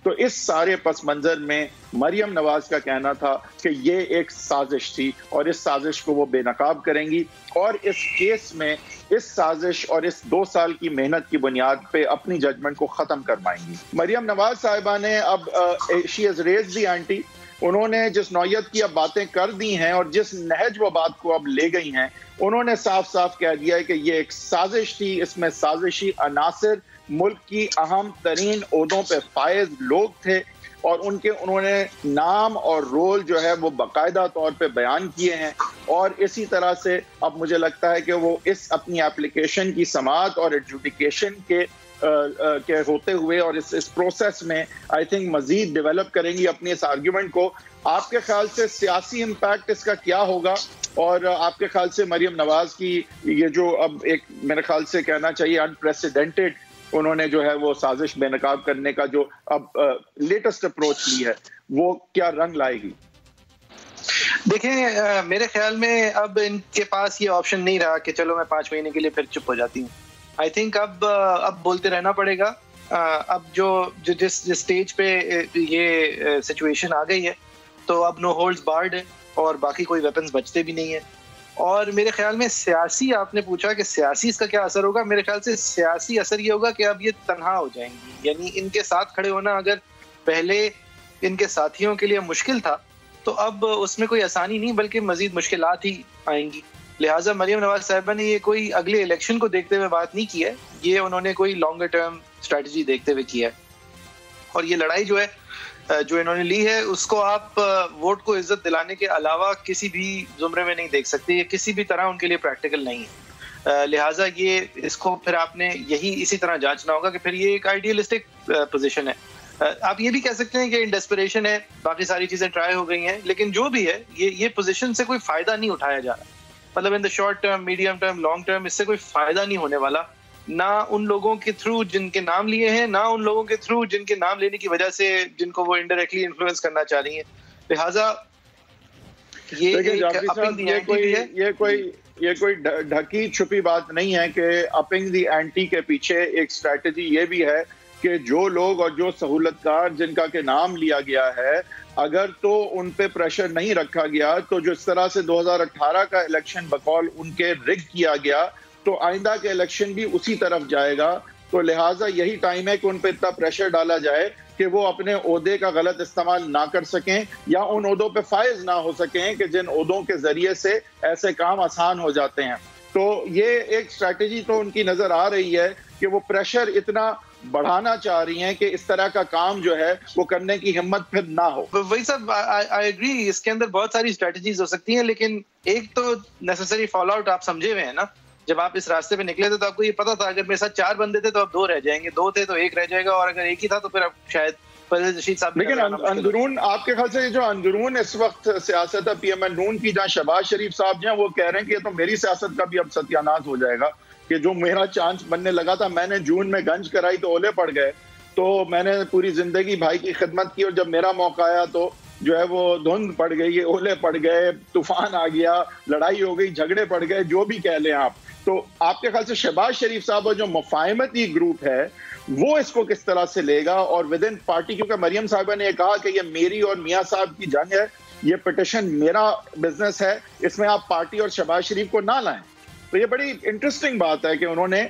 تو اس سارے پس منظر میں مریم نواز کا کہنا تھا کہ یہ ایک سازش تھی اور اس سازش کو وہ بے نقاب کریں گی اور اس کیس میں اس سازش اور اس 2 سال کی محنت کی بنیاد پہ اپنی ججمنٹ کو ختم کروائیں گی. مریم نواز صاحبہ نے اب she has raised the anti, انہوں نے جس نوعیت کی اب باتیں کر دی ہیں اور جس نہج وہ بات کو اب لے گئی ہیں, انہوں نے صاف صاف کہہ دیا ہے کہ یہ ایک سازش تھی, اس میں سازشی عناصر ملک کی اہم ترین عہدوں پہ فائز لوگ تھے اور انہوں نے نام اور رول جو ہے وہ باقاعدہ طور پہ بیان کیے ہیں. اور اسی طرح سے اب مجھے لگتا ہے کہ وہ اس اپنی اپلیکیشن کی سماعت اور ایڈجوڈیکیشن کے ہوتے ہوئے اور اس پروسیس میں آئی تھنک مزید ڈیولپ کریں گی اپنی اس آرگیومنٹ کو. آپ کے خیال سے سیاسی امپیکٹ اس کا کیا ہوگا اور آپ کے خیال سے مریم نواز کی یہ جو اب ایک میرے خیال سے کہنا چاہیے انپریسیڈنٹڈ انہوں نے جو ہے وہ سازش بے نقاب کرنے کا جو اب لیٹسٹ اپروچ لی ہے وہ کیا رنگ لائے گی؟ دیکھیں میرے خیال میں اب ان کے پاس یہ آپشن نہیں رہا کہ چلو میں 5 مہینے کے لیے پھر چپ ہو جاتی ہوں. آئی تھنک اب بولتے رہنا پڑے گا. اب جس اسٹیج پہ یہ سچویشن آ گئی ہے تو اب نو ہولڈز بارڈ ہے اور باقی کوئی ویپنز بچتے بھی نہیں ہیں. اور میرے خیال میں سیاسی, آپ نے پوچھا کہ سیاسی اس کا کیا اثر ہوگا, میرے خیال سے سیاسی اثر یہ ہوگا کہ اب یہ تنہا ہو جائیں گی. یعنی ان کے ساتھ کھڑے ہونا اگر پہلے ان کے ساتھیوں کے لیے مشکل تھا تو اب اس میں کوئی آسانی نہیں بلکہ مزید مشکلات ہی آئیں گی. لہٰذا مریم نواز صاحبہ نے یہ کوئی اگلے الیکشن کو دیکھتے ہوئے بات نہیں کی ہے, یہ انہوں نے کوئی لانگر ٹرم اسٹریٹجی دیکھتے ہوئے کیا ہے. اور یہ لڑائی جو ہے جو انہوں نے لی ہے اس کو آپ ووٹ کو عزت دلانے کے علاوہ کسی بھی زمرے میں نہیں دیکھ سکتے, یہ کسی بھی طرح ان کے لیے پریکٹیکل نہیں ہے. لہٰذا یہ اس کو پھر آپ نے اسی طرح جانچنا ہوگا کہ پھر یہ ایک آئیڈیلسٹک پوزیشن ہے. آپ یہ بھی کہہ سکتے ہیں کہ ان ڈیسپریشن ہے, باقی ساری چیزیں ٹرائی ہو گئی ہیں, لیکن جو بھی ہے یہ پوزیشن سے کوئی فائدہ نہیں اٹھایا جا رہا. مطلب in the short term, medium term, long term اس سے کوئی فائدہ نہیں ہونے والا, نہ ان لوگوں کے تھرو جن کے نام لیے ہیں, نہ ان لوگوں کے تھرو جن کے نام لینے کی وجہ سے جن کو وہ انڈائریکٹلی انفلوئنس کرنا چاہ رہی ہیں. لہٰذا یہ کوئی ڈھکی چھپی بات نہیں ہے کہ اپنگ دی اینٹی کے پیچھے ایک اسٹریٹجی یہ بھی ہے کہ جو لوگ اور جو سہولت کار جن کا کہ نام لیا گیا ہے اگر تو ان پہ پریشر نہیں رکھا گیا تو جس طرح سے 2018 کا الیکشن بقول ان کے رگ کیا گیا تو آئندہ کے الیکشن بھی اسی طرف جائے گا. تو لہٰذا یہی ٹائم ہے کہ ان پہ اتنا پریشر ڈالا جائے کہ وہ اپنے عہدے کا غلط استعمال نہ کر سکیں یا ان عہدوں پہ فائز نہ ہو سکیں کہ جن عہدوں کے ذریعے سے ایسے کام آسان ہو جاتے ہیں. تو یہ ایک اسٹریٹجی تو ان کی نظر آ رہی ہے کہ وہ پریشر اتنا بڑھانا چاہ رہی ہیں کہ اس طرح کا کام جو ہے وہ کرنے کی ہمت پھر نہ ہو. وہی صاحب آئی ایگری, اس کے اندر بہت ساری اسٹریٹجیز ہو سکتی ہیں, لیکن ایک تو نیسیسری فال آؤٹ آپ سمجھے ہوئے ہیں نا. جب آپ اس راستے پہ نکلے تھے تو آپ کو یہ پتا تھا اگر میرے ساتھ 4 بندے تھے تو اب 2 رہ جائیں گے, 2 تھے تو 1 رہ جائے گا, اور اگر 1 ہی تھا تو پھر اب شاید پرویز رشید صاحب. لیکن اندرون آپ کے خیال سے جو اندرون اس وقت سیاست ہے پی ایم ایل نون کی, جہاں شہباز شریف صاحب جو ہیں وہ کہہ رہے ہیں کہ یہ تو میری سیاست کا بھی اب ستیاناش ہو جائے گا کہ جو میرا چانس بننے لگا تھا, میں نے جون میں گنج کرائی تو اولے پڑ گئے, تو میں نے پوری زندگی بھائی کی خدمت کی اور جب میرا موقع آیا تو جو ہے وہ دھند پڑ گئی, یہ اولے پڑ گئے, طوفان آ گیا, لڑائی ہو گئی, جھگڑے پڑ گئے, جو بھی کہہ لیں آپ. تو آپ کے خیال سے شہباز شریف صاحب اور جو مفاہمتی گروپ ہے وہ اس کو کس طرح سے لے گا اور ود ان پارٹی, کیونکہ مریم صاحبہ نے یہ کہا کہ یہ میری اور میاں صاحب کی جنگ ہے, یہ پٹیشن میرا بزنس ہے, اس میں آپ پارٹی اور شہباز شریف کو نہ لائیں. تو یہ بڑی انٹرسٹنگ بات ہے کہ انہوں نے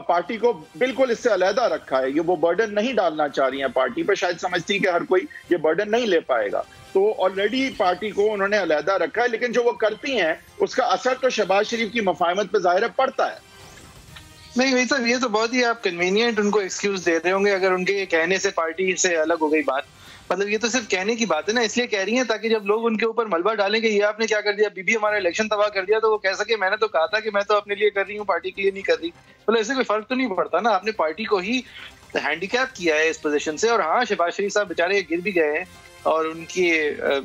پارٹی کو بالکل اس سے علیحدہ رکھا ہے. یہ وہ برڈن نہیں ڈالنا چاہ رہی ہیں پارٹی پہ, شاید سمجھتی کہ ہر کوئی یہ برڈن نہیں لے پائے گا, تو آلریڈی پارٹی کو انہوں نے علیحدہ رکھا ہے. لیکن جو وہ کرتی ہیں اس کا اثر تو شہباز شریف کی مفاہمت پہ ظاہر پڑتا ہے. نہیں وہی صاحب, یہ تو بہت ہی آپ کنوینئنٹ ان کو ایکسکیوز دے رہے ہوں گے اگر ان کے کہنے سے پارٹی سے الگ ہو گئی بات. مطلب یہ تو صرف کہنے کی بات ہے نا, اس لیے کہہ رہی ہیں تاکہ جب لوگ ان کے اوپر ملبہ ڈالیں کہ یہ آپ نے کیا کر دیا, بی بی ہمارا الیکشن تباہ کر دیا, تو وہ کہہ سکے میں نے تو کہا تھا کہ میں تو اپنے لیے کر رہی ہوں, پارٹی کے لیے نہیں کر رہی. مطلب اس سے کوئی فرق تو نہیں پڑتا نا, آپ نے پارٹی کو ہی ہینڈی کیپ کیا ہے اس پوزیشن سے. اور ہاں شہباز شریف صاحب بیچارے گر بھی گئے ہیں اور ان کی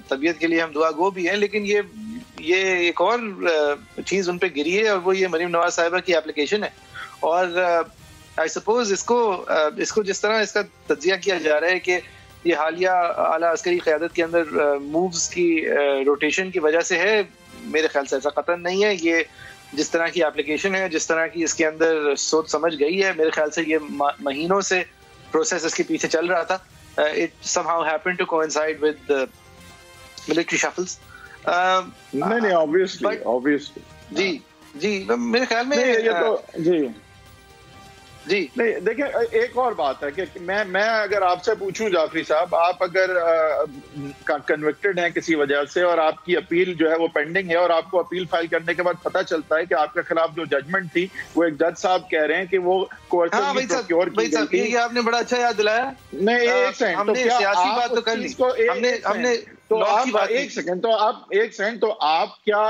طبیعت کے لیے ہم دعا گو بھی ہیں, لیکن یہ ایک اور چیز ان پہ گری ہے اور وہ یہ مریم نواز صاحبہ کی اپلیکیشن ہے. اور آئی سپوز اس کو جس طرح اس کا تجزیہ کیا جا رہا ہے کہ یہ حالیہ اعلیٰ عسکری قیادت کے اندر مووز کی روٹیشن کی وجہ سے ہے, میرے خیال سے ایسا قطعاً نہیں ہے. یہ جس طرح کی اپلیکیشن ہے, جس طرح کی اس کے اندر سوچ سمجھ گئی ہے, میرے خیال سے یہ مہینوں سے پروسیس اس کے پیچھے چل رہا تھا. It somehow happened to coincide with the military shuffles. نہیں obviously. جی میرے خیال میں یہ تو جی نہیں دیکھیں, ایک اور بات ہے کہ میں اگر آپ سے پوچھوں جعفری صاحب, آپ اگر کنوکٹڈ ہیں کسی وجہ سے اور آپ کی اپیل جو ہے وہ پینڈنگ ہے اور آپ کو اپیل فائل کرنے کے بعد پتہ چلتا ہے کہ آپ کے خلاف جو ججمنٹ تھی وہ ایک جج صاحب کہہ رہے ہیں کہ وہ کوئرسولی پروکیور کی گئی تھی. یہ آپ نے بڑا اچھا یاد دلایا. نہیں ایک سیکنڈ, ہم نے سیاسی بات تو کر لی, ہم نے تو آپ ایک سیکنڈ تو آپ کیا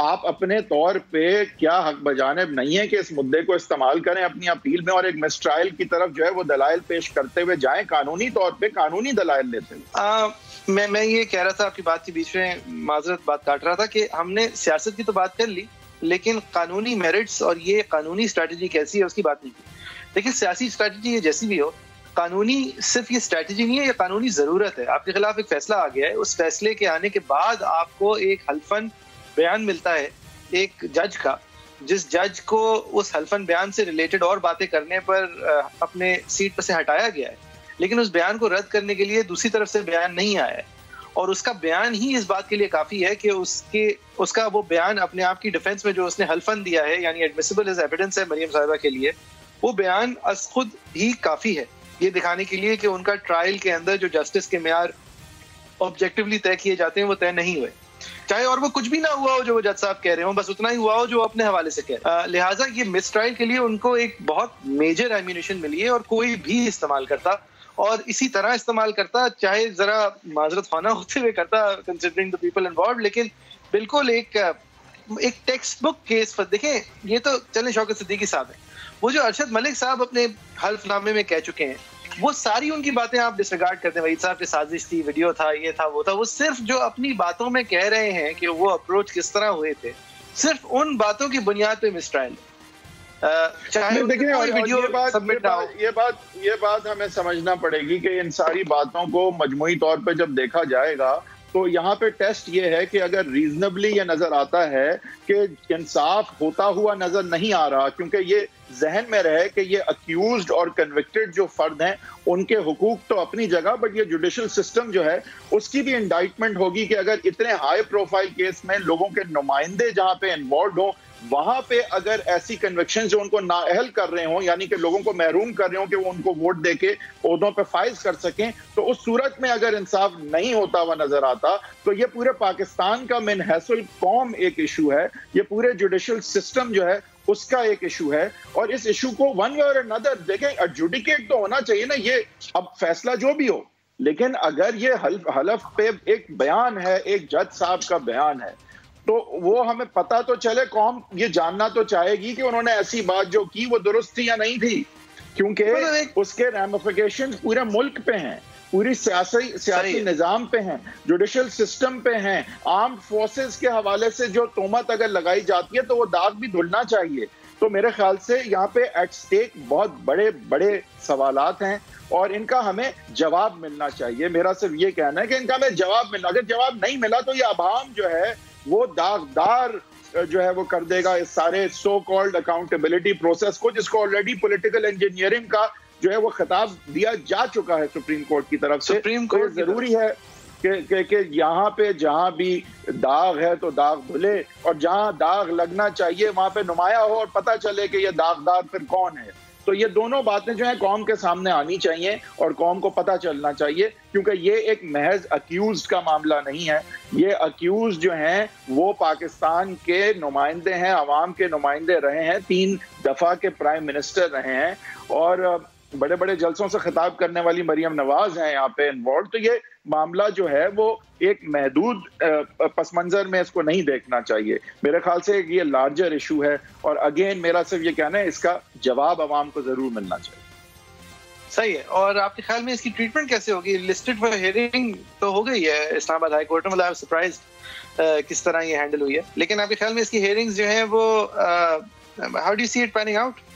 آپ اپنے طور پہ کیا حق بجانب نہیں ہے کہ اس مدعے کو استعمال کریں اپنی اپیل میں اور ایک مس ٹرائل کی طرف جو ہے وہ دلائل پیش کرتے ہوئے جائیں, قانونی طور پہ قانونی دلائل لیتے ہوئے؟ میں یہ کہہ رہا تھا آپ کی بات کے بیچ میں, معذرت بات کاٹ رہا تھا, کہ ہم نے سیاست کی تو بات کر لی لیکن قانونی میرٹس اور یہ قانونی اسٹریٹجی کیسی ہے اس کی بات نہیں کی. لیکن سیاسی اسٹریٹجی یہ جیسی بھی ہو, قانونی صرف یہ اسٹریٹجی نہیں ہے, یہ قانونی ضرورت ہے. آپ کے خلاف ایک فیصلہ آ گیا ہے, اس فیصلے کے آنے کے بعد آپ کو ایک حلفاً بیان ملتا ہے ایک جج کا جس جج کو اس حلفن بیان سے ریلیٹڈ اور باتیں کرنے پر اپنے سیٹ پر سے ہٹایا گیا ہے، لیکن اس بیان کو رد کرنے کے لیے دوسری طرف سے بیان نہیں آیا ہے، اور اس کا بیان ہی اس بات کے لیے کافی ہے کہ اس کا وہ بیان اپنے آپ کی ڈیفنس میں جو اس نے حلفن دیا ہے، یعنی ایڈمیسیبل ایز ایویڈنس ہے مریم صاحبہ کے لیے، وہ بیان از خود ہی کافی ہے یہ دکھانے کے لیے کہ ان کا ٹرائل کے اندر جو جسٹس کے معیار آبجیکٹیولی طے کیے جاتے ہیں وہ طے نہیں ہوئے، چاہے اور وہ کچھ بھی نہ ہوا ہو جو وہ جج صاحب کہہ رہے ہوں، بس اتنا ہی ہوا ہو جو اپنے حوالے سے کہہ رہے ہیں۔ لہٰذا یہ مس ٹرائل کے لیے ان کو ایک بہت میجر ایمونیشن ملی ہے، اور کوئی بھی استعمال کرتا اور اسی طرح استعمال کرتا، چاہے ذرا معذرت خانہ ہوتے ہوئے کرتا کنسیڈرنگ the people involved، لیکن بالکل ایک ٹیکسٹ بک کیس پر دیکھیں، یہ تو چلیں شوکت صدیقی صاحب ہیں، وہ جو ارشد ملک صاحب اپنے حلف نامے میں کہہ چکے ہیں وہ ساری ان کی باتیں آپ ڈس ریگارڈ کرتے ہیں، وحید صاحب کی سازش تھی، ویڈیو تھا، یہ تھا وہ تھا، وہ صرف جو اپنی باتوں میں کہہ رہے ہیں کہ وہ اپروچ کس طرح ہوئے تھے، صرف ان باتوں کی بنیاد پہ مس ٹرائل یہ بات ہمیں سمجھنا پڑے گی کہ ان ساری باتوں کو مجموعی طور پہ جب دیکھا جائے گا تو یہاں پہ ٹیسٹ یہ ہے کہ اگر ریزنبلی یہ نظر آتا ہے کہ انصاف ہوتا ہوا نظر نہیں آ رہا، کیونکہ یہ ذہن میں رہے کہ یہ اکیوزڈ اور کنوکٹڈ جو فرد ہیں ان کے حقوق تو اپنی جگہ، بٹ یہ جوڈیشل سسٹم جو ہے اس کی بھی انڈائٹمنٹ ہوگی کہ اگر اتنے ہائی پروفائل کیس میں لوگوں کے نمائندے جہاں پہ انوالوڈ ہوں، وہاں پہ اگر ایسی کنوکشن جو ان کو نااہل کر رہے ہوں، یعنی کہ لوگوں کو محروم کر رہے ہوں کہ وہ ان کو ووٹ دے کے عہدوں پہ فائز کر سکیں، تو اس صورت میں اگر انصاف نہیں ہوتا ہوا نظر آتا تو یہ پورے پاکستان کا من حیث القوم ایک ایشو ہے، یہ پورے جوڈیشل سسٹم جو ہے اس کا ایک ایشو ہے، اور اس ایشو کو ون وے اور انادر دیکھیں ایڈجوڈیکیٹ تو ہونا چاہیے نا، یہ اب فیصلہ جو بھی ہو، لیکن اگر یہ حلف پہ ایک بیان ہے، ایک جج صاحب کا بیان ہے، تو وہ ہمیں پتہ تو چلے، قوم یہ جاننا تو چاہے گی کہ انہوں نے ایسی بات جو کی وہ درست تھی یا نہیں تھی، کیونکہ اس کے ریمیفیکیشن پورے ملک پہ ہیں، پوری سیاسی نظام پہ ہیں، جوڈیشل سسٹم پہ ہیں، آرمڈ فورسز کے حوالے سے جو تہمت اگر لگائی جاتی ہے تو وہ داغ بھی دھلنا چاہیے۔ تو میرے خیال سے یہاں پہ ایٹ سٹیک بہت بڑے بڑے سوالات ہیں اور ان کا ہمیں جواب ملنا چاہیے۔ میرا صرف یہ کہنا ہے کہ ان کا ہمیں جواب ملنا، اگر جواب نہیں ملا تو یہ عوام جو ہے وہ داغدار جو ہے وہ کر دے گا اس سارے سو کالڈ اکاؤنٹیبلٹی پروسیس کو، جس کو آلریڈی پولیٹیکل انجینئرنگ کا جو ہے وہ خطاب دیا جا چکا ہے سپریم کورٹ کی طرف سے۔ تو ضروری ہے کہ یہاں پہ جہاں بھی داغ ہے تو داغ دھلے، اور جہاں داغ لگنا چاہیے وہاں پہ نمایاں ہو اور پتہ چلے کہ یہ داغدار پھر کون ہے۔ تو یہ دونوں باتیں جو ہیں قوم کے سامنے آنی چاہیے اور قوم کو پتہ چلنا چاہیے، کیونکہ یہ ایک محض اکیوزڈ کا معاملہ نہیں ہے، یہ اکیوزڈ جو ہیں وہ پاکستان کے نمائندے ہیں، عوام کے نمائندے رہے ہیں، 3 دفعہ کے پرائم منسٹر رہے ہیں، اور بڑے بڑے جلسوں سے خطاب کرنے والی مریم نواز ہیں یہاں پہ انوالوڈ۔ تو یہ معاملہ جو ہے وہ ایک محدود پس منظر میں اس کو نہیں دیکھنا چاہیے، میرے خیال سے یہ لارجر ایشو ہے، اور اگین میرا صرف یہ کہنا ہے اس کا جواب عوام کو ضرور ملنا چاہیے۔ صحیح ہے، اور آپ کے خیال میں اس کی ٹریٹمنٹ کیسے ہوگی؟ لسٹڈ فار ہیئرنگ تو ہو گئی ہے اسلام آباد ہائی کورٹ میں، مطلب سرپرائزڈ کس طرح یہ ہینڈل ہوئی ہے، لیکن آپ کے خیال میں اس کی ہیئرنگز جو ہیں وہ how do you see it panning out?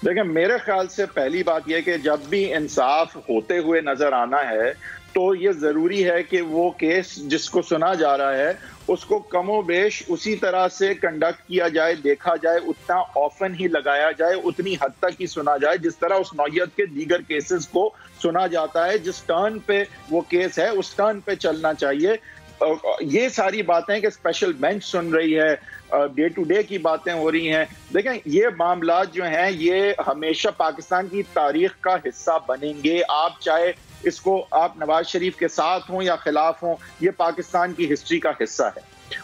دیکھیں میرے خیال سے پہلی بات یہ کہ جب بھی انصاف ہوتے ہوئے نظر آنا ہے تو یہ ضروری ہے کہ وہ کیس جس کو سنا جا رہا ہے اس کو کم و بیش اسی طرح سے کنڈکٹ کیا جائے، دیکھا جائے، اتنا آفن ہی لگایا جائے، اتنی حد تک ہی سنا جائے جس طرح اس نوعیت کے دیگر کیسز کو سنا جاتا ہے۔ جس ٹرن پہ وہ کیس ہے اس ٹرن پہ چلنا چاہیے۔ یہ ساری باتیں کہ اسپیشل بینچ سن رہی ہے، ڈے ٹو ڈے کی باتیں ہو رہی ہیں، دیکھیں یہ معاملات جو ہیں یہ ہمیشہ پاکستان کی تاریخ کا حصہ بنیں گے، آپ چاہے اس کو آپ نواز شریف کے ساتھ ہوں یا خلاف ہوں، یہ پاکستان کی ہسٹری کا حصہ ہے،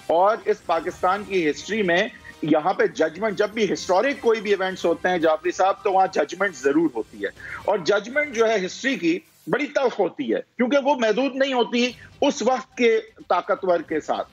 اور اس پاکستان کی ہسٹری میں یہاں پہ ججمنٹ، جب بھی ہسٹورک کوئی بھی ایونٹس ہوتے ہیں جعفری صاحب تو وہاں ججمنٹ ضرور ہوتی ہے، اور ججمنٹ جو ہے ہسٹری کی بڑی تلخ ہوتی ہے کیونکہ وہ محدود نہیں ہوتی اس وقت کے طاقتور کے ساتھ۔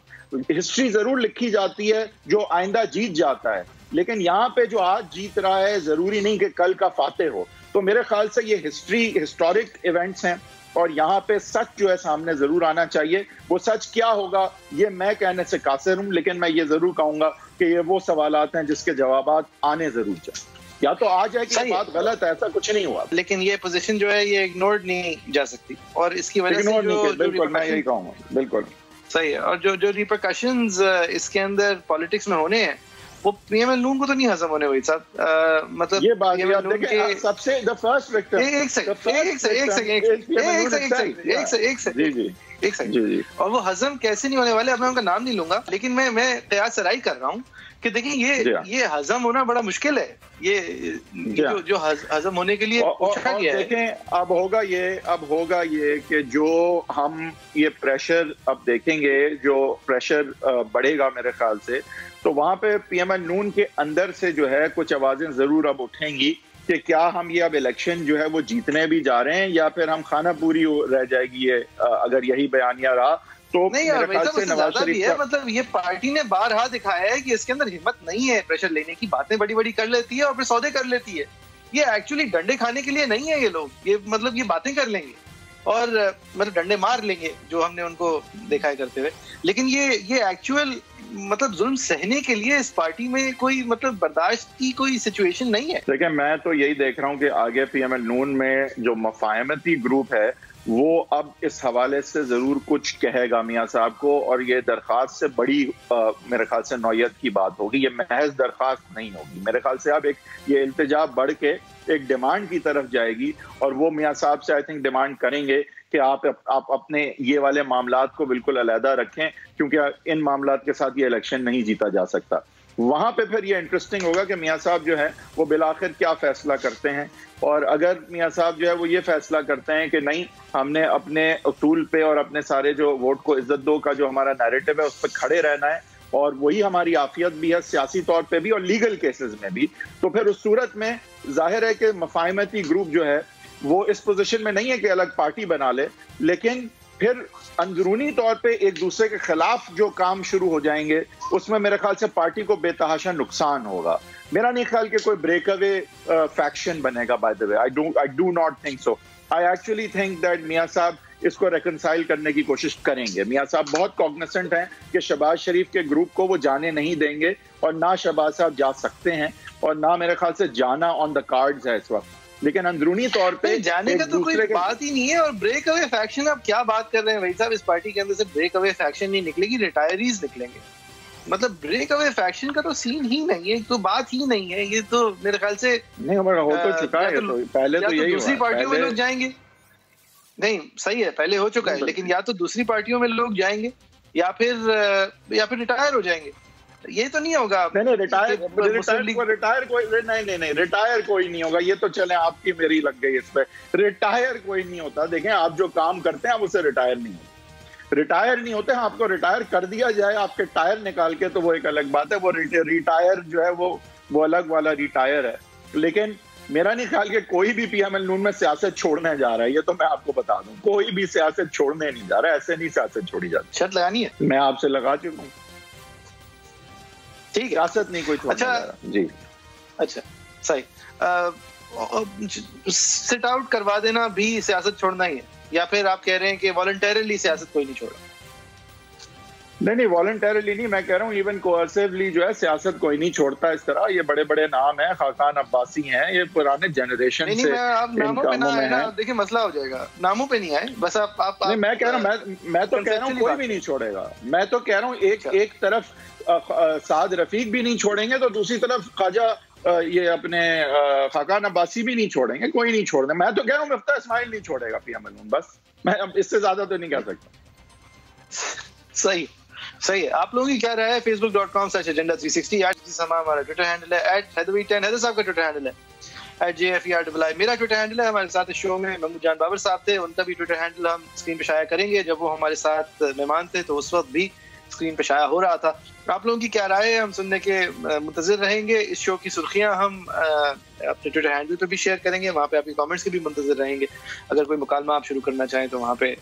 ہسٹری ضرور لکھی جاتی ہے جو آئندہ جیت جاتا ہے، لیکن یہاں پہ جو آج جیت رہا ہے ضروری نہیں کہ کل کا فاتح ہو۔ تو میرے خیال سے یہ ہسٹورک ایونٹس ہیں اور یہاں پہ سچ جو ہے سامنے ضرور آنا چاہیے۔ وہ سچ کیا ہوگا یہ میں کہنے سے قاصر ہوں، لیکن میں یہ ضرور کہوں گا کہ یہ وہ سوالات ہیں جس کے جوابات آنے ضرور چاہیے، یا تو آ جائے کہ بات غلط ہے، ایسا کچھ نہیں ہوا، لیکن یہ پوزیشن جو ہے یہ اگنورڈ نہیں جا سکتی، اور اس کی وجہ سے بالکل میں یہی کہوں گا، بالکل صحیح ہے، اور جو ریپرکشنز اس کے اندر پالیٹکس میں ہونے ہیں وہ پی ایم ایل نون کو تو نہیں ہضم ہونے وہی صاحب. مطلب یہ بات سب سے the first victim. ایک سیکنڈ اور وہ ہضم کیسے نہیں ہونے والے, اب میں ان کا نام نہیں لوں گا, لیکن میں قیاس سرائی کر رہا ہوں کہ دیکھیں یہ ہضم ہونا بڑا مشکل ہے. یہ جو ہضم ہونے کے لیے پوچھا گیا ہے. دیکھیں اب ہوگا یہ کہ جو ہم یہ پریشر اب دیکھیں گے, جو پریشر بڑھے گا میرے خیال سے, تو وہاں پہ پی ایم ایل نون کے اندر سے جو ہے کچھ آوازیں ضرور اب اٹھیں گی کہ کیا ہم یہ اب الیکشن جو ہے وہ جیتنے بھی جا رہے ہیں یا پھر ہم خانہ پوری رہ جائے گی یہ اگر یہی بیانیہ رہا. تو نہیں یار زیادہ بھی ہے, مطلب یہ پارٹی نے بارہا دکھایا ہے کہ اس کے اندر ہمت نہیں ہے پریشر لینے کی, باتیں بڑی بڑی کر لیتی ہے اور پھر سودے کر لیتی ہے. یہ ایکچولی ڈنڈے کھانے کے لیے نہیں ہے یہ لوگ, یہ مطلب یہ باتیں کر لیں گے اور مطلب ڈنڈے مار لیں گے جو ہم نے ان کو دیکھا ہے کرتے ہوئے, لیکن یہ ایکچوئل مطلب ظلم سہنے کے لیے اس پارٹی میں کوئی مطلب برداشت کی کوئی سچویشن نہیں ہے. دیکھیں میں تو یہی دیکھ رہا ہوں کہ آگے پی ایم ایل نون میں جو مفاہمتی گروپ ہے وہ اب اس حوالے سے ضرور کچھ کہے گا میاں صاحب کو, اور یہ درخواست سے بڑی میرے خیال سے نوعیت کی بات ہوگی. یہ محض درخواست نہیں ہوگی میرے خیال سے, اب یہ التجا بڑھ کے ایک ڈیمانڈ کی طرف جائے گی, اور وہ میاں صاحب سے آئی تھنک ڈیمانڈ کریں گے کہ آپ اپنے یہ والے معاملات کو بالکل علیحدہ رکھیں کیونکہ ان معاملات کے ساتھ یہ الیکشن نہیں جیتا جا سکتا. وہاں پہ پھر یہ انٹرسٹنگ ہوگا کہ میاں صاحب جو ہے وہ بالآخر کیا فیصلہ کرتے ہیں, اور اگر میاں صاحب جو ہے وہ یہ فیصلہ کرتے ہیں کہ نہیں ہم نے اپنے اصول پہ اور اپنے سارے جو ووٹ کو عزت دو کا جو ہمارا نیریٹو ہے اس پہ کھڑے رہنا ہے اور وہی ہماری عافیت بھی ہے سیاسی طور پہ بھی اور لیگل کیسز میں بھی, تو پھر اس صورت میں ظاہر ہے کہ مفاہمتی گروپ جو ہے وہ اس پوزیشن میں نہیں ہے کہ الگ پارٹی بنا لے, لیکن پھر اندرونی طور پہ ایک دوسرے کے خلاف جو کام شروع ہو جائیں گے اس میں میرے خیال سے پارٹی کو بے تحاشا نقصان ہوگا. میرا نہیں خیال کہ کوئی بریک اوے فیکشن بنے گا. By the way I do not think so. I actually think that میاں صاحب اس کو ریکنسائل کرنے کی کوشش کریں گے. میاں صاحب بہت کوگنیسنٹ ہیں کہ شہباز شریف کے گروپ کو وہ جانے نہیں دیں گے, اور نہ شہباز صاحب جا سکتے ہیں اور نہ میرے خیال سے جانا آن دا کارڈز ہے اس وقت, لیکن اندرونی طور پہ جانے کا تو کوئی بات ہی نہیں ہے. اور بریک اوے فیکشن آپ کیا بات کر رہے ہیں بھائی صاحب, اس پارٹی کے اندر سے بریک اوے فیکشن نہیں نکلے گی, ریٹائریز نکلیں گے. مطلب بریک اوے فیکشن کا تو سین ہی نہیں ہے, تو بات ہی نہیں ہے. یہ تو میرے خیال سے نہیں ہو تو چکا ہے, پہلے تو یہی دوسری پارٹیوں میں لوگ جائیں گے. نہیں صحیح ہے, پہلے ہو چکا ہے, لیکن یا تو دوسری پارٹیوں میں لوگ جائیں گے یا پھر ریٹائر ہو جائیں گے. یہ تو نہیں ہوگا. ریٹائر کوئی نہیں ہوگا. یہ تو چلیں آپ کی میری لگ گئی اس پہ, ریٹائر کوئی نہیں ہوتا. دیکھیں آپ جو کام کرتے ہیں آپ اسے ریٹائر نہیں ہوتے ہیں. آپ کو ریٹائر کر دیا جائے آپ کے ٹائر نکال کے تو وہ ایک الگ بات ہے, وہ ریٹائر جو ہے وہ الگ والا ریٹائر ہے. لیکن میرا نہیں خیال کہ کوئی بھی پی ایم ایل نون میں سیاست چھوڑنے جا رہا ہے. یہ تو میں آپ کو بتا دوں, کوئی بھی سیاست چھوڑنے نہیں جا رہا ہے. ایسے نہیں سیاست چھوڑی جاتی. شرط لگانی ہے, میں آپ سے لگا چکا ہوں. ٹھیک, سیاست نہیں کوئی چھوڑنے جا رہا. جی اچھا صحیح. سٹ آؤٹ کروا دینا بھی سیاست چھوڑنا ہی ہے, یا پھر آپ کہہ رہے ہیں کہ والنٹیرلی سیاست کوئی نہیں چھوڑا؟ نہیں والنٹیرلی نہیں, میں کہہ رہا ہوں ایون کوئرسیولی جو ہے سیاست کوئی نہیں چھوڑتا اس طرح. یہ بڑے بڑے نام ہیں, خاقان عباسی ہیں, یہ پرانے جنریشن سے آپ ناموں پہ نہ آئے نا, دیکھیں مسئلہ ہو جائے گا. ناموں پہ نہیں آئے, بس آپ نہیں. میں کہہ رہا ہوں, میں تو کہہ رہا ہوں کوئی بھی نہیں چھوڑے گا. میں تو کہہ رہا ہوں ایک طرف سعد رفیق بھی نہیں چھوڑیں گے تو دوسری طرف خواجہ یہ اپنے خاقان عباسی بھی نہیں چھوڑیں گے. کوئی نہیں چھوڑ دیں. میں تو کہہ رہا ہوں مفتاح اسماعیل نہیں چھوڑے گا پی ایم ایل نون. بس میں اس سے زیادہ تو نہیں کہہ سکتا. صحیح ہے. آپ لوگوں کی کیا رائے ہے؟ facebook.com/agenda360 ہمارا ٹویٹر ہینڈل ہے, @heatherwheat10 حیدر صاحب کا ٹویٹر ہینڈل ہے, @JFERII میرا ٹویٹر ہینڈل ہے. ہمارے ساتھ شو میں محمود جان بابر صاحب تھے, ان کا بھی ٹویٹر ہینڈل ہم اسکرین پہ شائع کریں گے. جب وہ ہمارے ساتھ مہمان تھے تو اس وقت بھی اسکرین پہ شائع ہو رہا تھا. آپ لوگوں کی کیا رائے ہے ہم سننے کے منتظر رہیں گے. اس شو کی سرخیاں ہم اپنے ٹویٹر ہینڈل پہ بھی شیئر کریں گے, وہاں پہ آپ کی کامنٹس کے بھی منتظر رہیں گے. اگر کوئی مکالمہ آپ شروع کرنا چاہیں تو وہاں پہ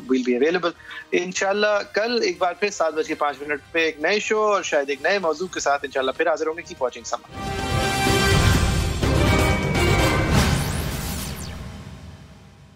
ویل بی اویلیبل. انشاءاللہ کل ایک بار پھر 7:05 پہ ایک نئے شو اور شاید ایک نئے موضوع کے ساتھ انشاءاللہ پھر حاضر ہوں گے. کیپ واچنگ سما.